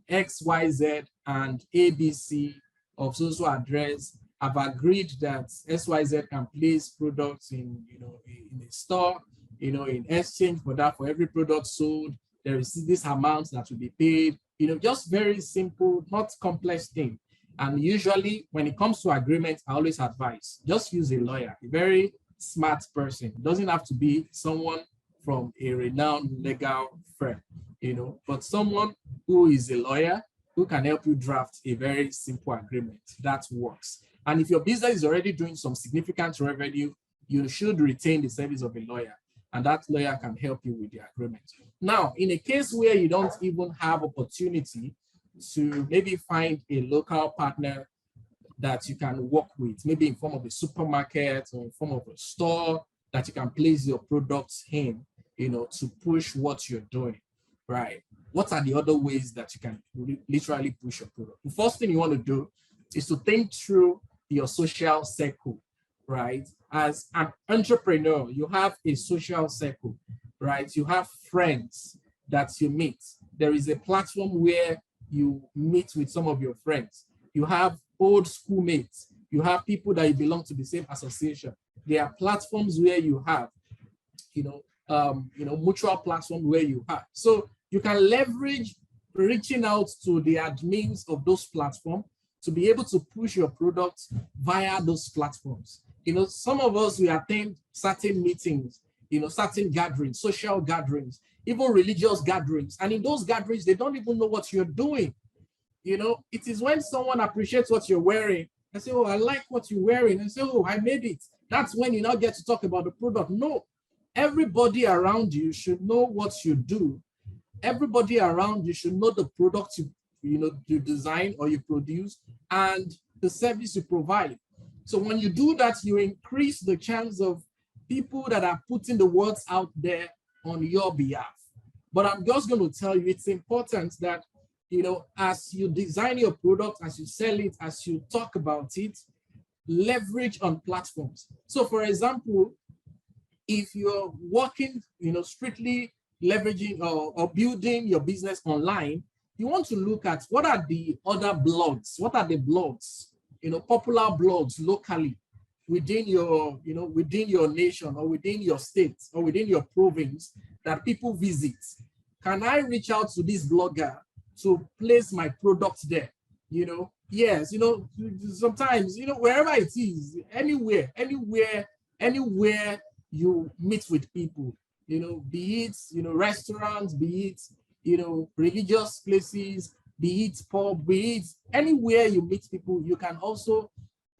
XYZ and ABC of social address have agreed that XYZ can place products in a store, in exchange for that, for every product sold, there is this amount that will be paid, just very simple, not complex thing. And usually when it comes to agreements, I always advise, just use a lawyer, a very smart person. It doesn't have to be someone from a renowned legal firm, but someone who is a lawyer who can help you draft a very simple agreement that works. And if your business is already doing some significant revenue, you should retain the service of a lawyer, and that lawyer can help you with the agreement. Now, in a case where you don't even have opportunity to maybe find a local partner that you can work with, maybe in form of a supermarket or in form of a store that you can place your products in, you know, to push what you're doing, right? What are the other ways that you can literally push your product? The first thing you want to do is to think through your social circle, right? As an entrepreneur, you have a social circle, right? You have friends that you meet. There is a platform where you meet with some of your friends. You have old schoolmates. You have people that you belong to the same association. There are platforms where you have, mutual platform where you have. So you can leverage reaching out to the admins of those platforms to be able to push your products via those platforms. You know, some of us, we attend certain meetings, you know, certain gatherings, social gatherings, even religious gatherings. And in those gatherings, they don't even know what you're doing. You know, it is when someone appreciates what you're wearing and say, oh, I like what you're wearing. And say, oh, I made it. That's when you now get to talk about the product. No, everybody around you should know what you do. Everybody around you should know the product you design or you produce and the service you provide. So when you do that, you increase the chance of people that are putting the words out there on your behalf. But I'm just going to tell you, it's important that, you know, as you design your product, as you sell it, as you talk about it, leverage on platforms. So for example, if you're working, you know, strictly leveraging or building your business online, you want to look at what are the other blogs, what are the blogs, you know, popular blogs locally within your, you know, within your nation or within your state or within your province that people visit. Can I reach out to this blogger to place my product there? You know, yes, you know, sometimes, you know, wherever it is, anywhere you meet with people, you know, be it, you know, restaurants, be it, you know, religious places, be it pub, be it anywhere you meet people, you can also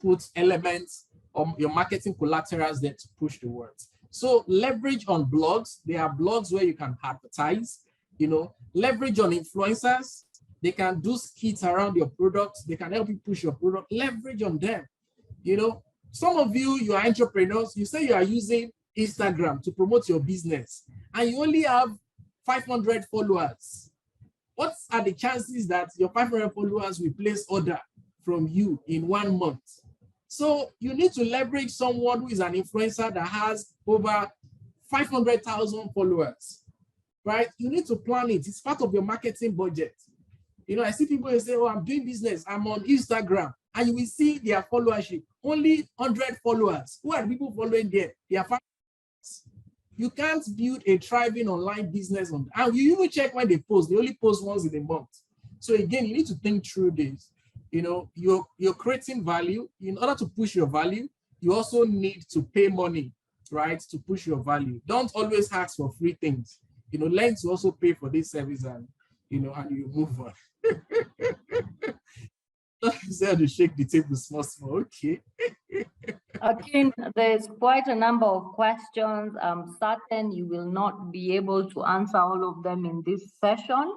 put elements of your marketing collaterals there to push the words. So leverage on blogs. There are blogs where you can advertise, you know, leverage on influencers. They can do skits around your products. They can help you push your product. Leverage on them. You know, some of you are entrepreneurs. You say you are using Instagram to promote your business and you only have 500 followers. What are the chances that your 500 followers will place order from you in 1 month? So you need to leverage someone who is an influencer that has over 500,000 followers, right? You need to plan it. It's part of your marketing budget. You know, I see people who say, oh, I'm doing business, I'm on Instagram, and you will see their followership, only 100 followers. Who are the people following there? They are followers. You can't build a thriving online business on, and you even check when they post. They only post once in a month. So again, you need to think through this. You know, you're creating value. In order to push your value, you also need to pay money, right, to push your value. Don't always ask for free things. You know, learn to also pay for this service, and you know, and you move on. Say to shake the table small. Okay. Okay, there's quite a number of questions. I'm certain you will not be able to answer all of them in this session,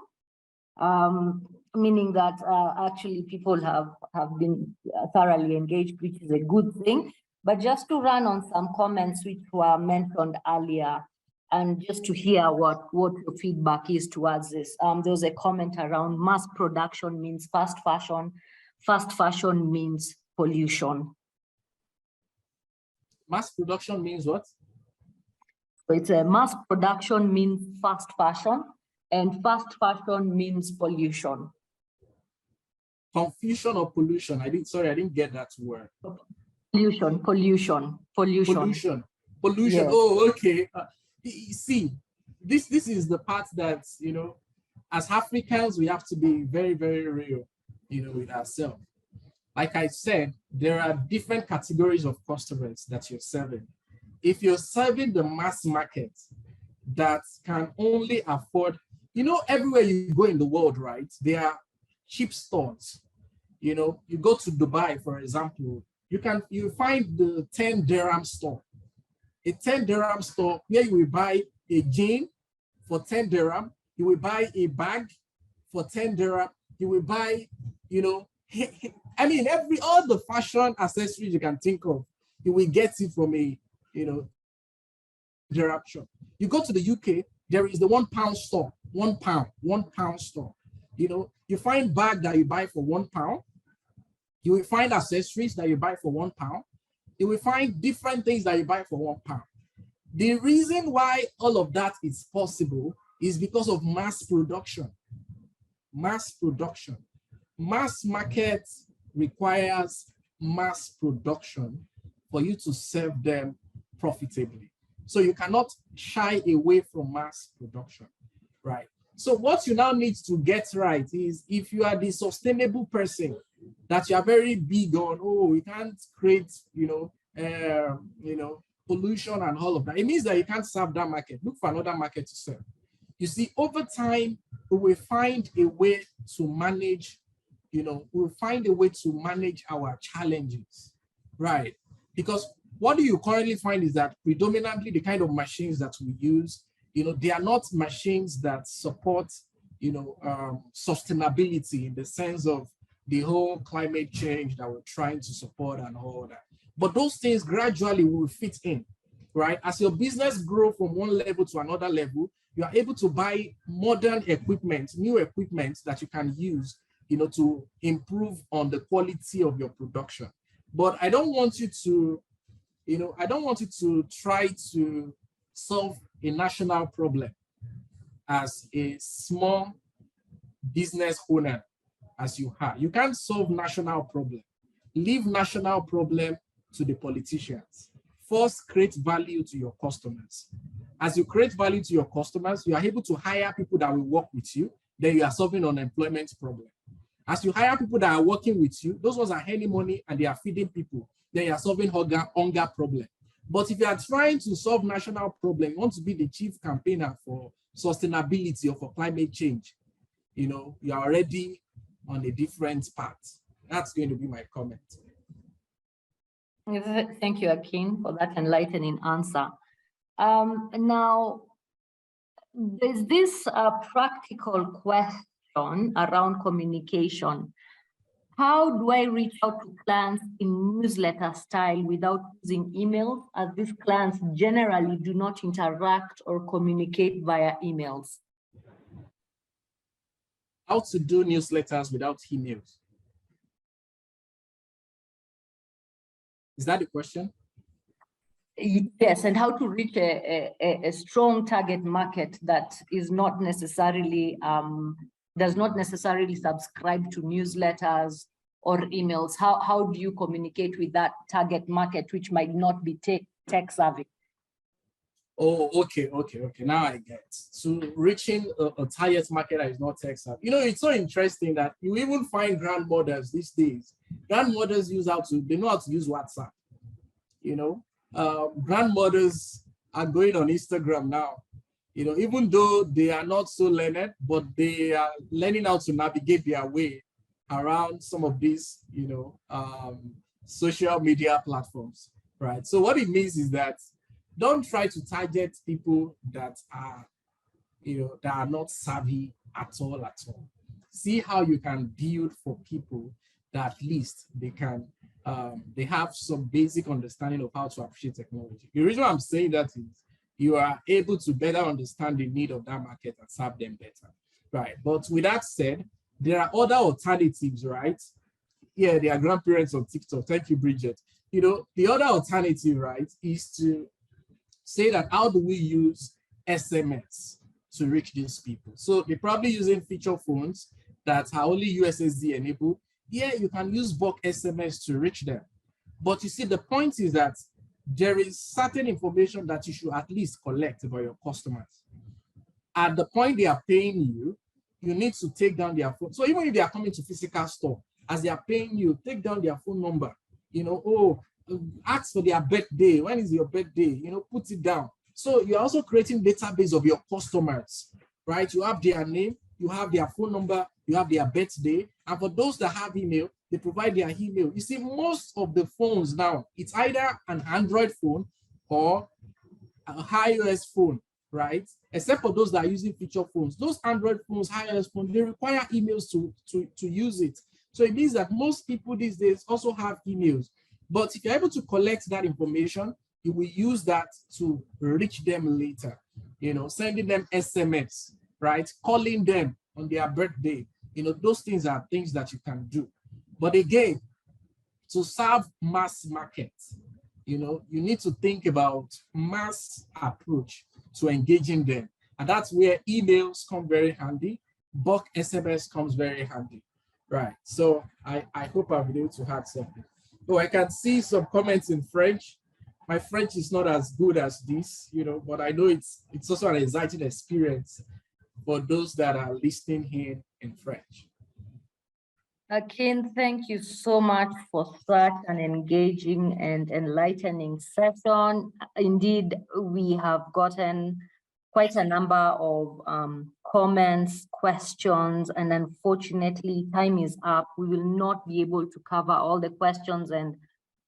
meaning that actually people have been thoroughly engaged, which is a good thing. But just to run on some comments which were mentioned earlier, and just to hear what your feedback is towards this. There was a comment around mass production means fast fashion. Fast fashion means pollution. Mass production means what? So it's a mass production means fast fashion, and fast fashion means pollution. Confusion or pollution? I didn't get that word. Pollution. Pollution. Yes. Oh, okay. See, this is the part that, you know, as Africans, we have to be very, very real, you know, with ourselves. Like I said, there are different categories of customers that you're serving. If you're serving the mass market that can only afford, you know, everywhere you go in the world, right, there are cheap stores. You know, you go to Dubai, for example, you find the 10 dirham store. A 10 dirham store where you will buy a jean for 10 dirham, you will buy a bag for 10 dirham, you will buy, you know, I mean, all the fashion accessories you can think of, you will get it from a, you know, dirham shop. You go to the UK, there is the £1 store, £1 store. You know, you find bag that you buy for £1. You will find accessories that you buy for £1. You will find different things that you buy for £1. The reason why all of that is possible is because of mass production. Mass production. Mass market requires mass production for you to serve them profitably. So you cannot shy away from mass production, right? So what you now need to get right is, if you are the sustainable person that you are very big on, oh, we can't create, pollution and all of that. It means that you can't serve that market. Look for another market to serve. You see, over time, we will find a way to manage, we'll find a way to manage our challenges, right? Because what do you currently find is that predominantly the kind of machines that we use, they are not machines that support, sustainability in the sense of the whole climate change that we're trying to support and all that. But those things gradually will fit in, right? As your business grows from one level to another level, you are able to buy modern equipment, new equipment that you can use, to improve on the quality of your production. But I don't want you to, I don't want you to try to solve a national problem as a small business owner as you have. You can't solve national problem. Leave national problem to the politicians. First, create value to your customers. As you create value to your customers, you are able to hire people that will work with you. Then you are solving an unemployment problem. As you hire people that are working with you, those ones are earning money and they are feeding people. Then you are solving hunger problem. But if you are trying to solve national problem, you want to be the chief campaigner for sustainability or for climate change, you are already on a different path. That's going to be my comment. Thank you, Akin, for that enlightening answer. Now, there's this practical question around communication. How do I reach out to clients in newsletter style without using emails, as these clients generally do not interact or communicate via emails? How to do newsletters without emails? Is that the question? Yes, and how to reach a strong target market that is not necessarily does not necessarily subscribe to newsletters or emails. How do you communicate with that target market, which might not be tech savvy? Oh, okay. Now I get. So reaching a target market that is not tech savvy. It's so interesting that you even find grandmothers these days. Grandmothers they know how to use WhatsApp. Grandmothers are going on Instagram now. Even though they are not so learned, but they are learning how to navigate their way around some of these, social media platforms, right? So what it means is that don't try to target people that are, that are not savvy at all. See how you can build for people that at least they can, they have some basic understanding of how to appreciate technology. The reason I'm saying that is you are able to better understand the need of that market and serve them better, right? But with that said, there are other alternatives, right? Yeah, they are grandparents on TikTok. Thank you, Bridget. The other alternative, right, is to say that how do we use SMS to reach these people? So they're probably using feature phones that are only USSD enabled. Yeah, you can use bulk SMS to reach them. But you see, the point is that there is certain information that you should at least collect about your customers. At the point they are paying you, you need to take down their phone. So even if they are coming to physical store, as they are paying you, take down their phone number. Ask for their birthday. When is your birthday? Put it down. So you're also creating database of your customers, right? You have their name, you have their phone number, you have their birthday. And for those that have email, they provide their email. You see, most of the phones now, it's either an Android phone or an iOS phone, right? Except for those that are using feature phones. Those Android phones, iOS phones, they require emails to use it. So it means that most people these days also have emails. But if you're able to collect that information, you will use that to reach them later, you know, sending them SMS, right? Calling them on their birthday. You know, those things are things that you can do. But again, to serve mass markets, you know, you need to think about mass approach to engaging them. And that's where emails come very handy. Bulk SMS comes very handy, right? So I hope I'll be able to add something. Oh, I can see some comments in French. My French is not as good as this, you know, but I know it's also an exciting experience for those that are listening here in French. Akin, thank you so much for such an engaging and enlightening session. Indeed, we have gotten quite a number of comments, questions, and unfortunately, time is up. We will not be able to cover all the questions and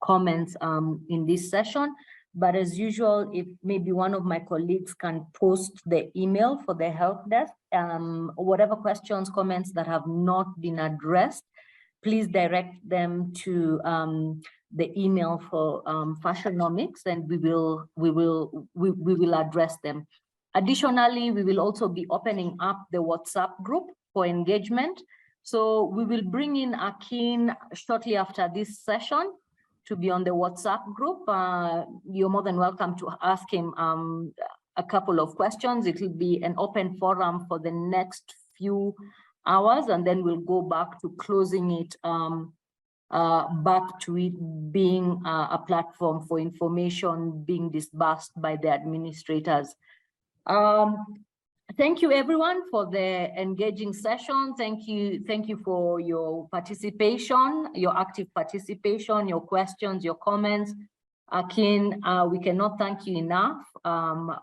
comments in this session. But as usual, if maybe one of my colleagues can post the email for the help desk, whatever questions, comments that have not been addressed, please direct them to the email for Fashionomics, and we will address them. Additionally, we will also be opening up the WhatsApp group for engagement. So we will bring in Akin shortly after this session to be on the WhatsApp group. You're more than welcome to ask him a couple of questions. It will be an open forum for the next few hours, and then we'll go back to closing it, back to it being a platform for information being disbursed by the administrators. Thank you everyone for the engaging session. Thank you for your participation, your active participation, your questions, your comments. Akin, we cannot thank you enough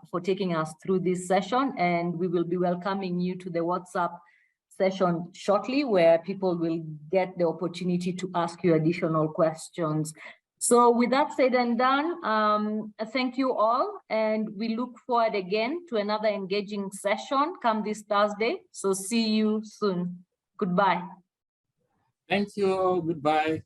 for taking us through this session, and we will be welcoming you to the WhatsApp session shortly, where people will get the opportunity to ask you additional questions. So with that said and done, thank you all, and we look forward again to another engaging session come this Thursday. So see you soon. Goodbye. Thank you. Goodbye.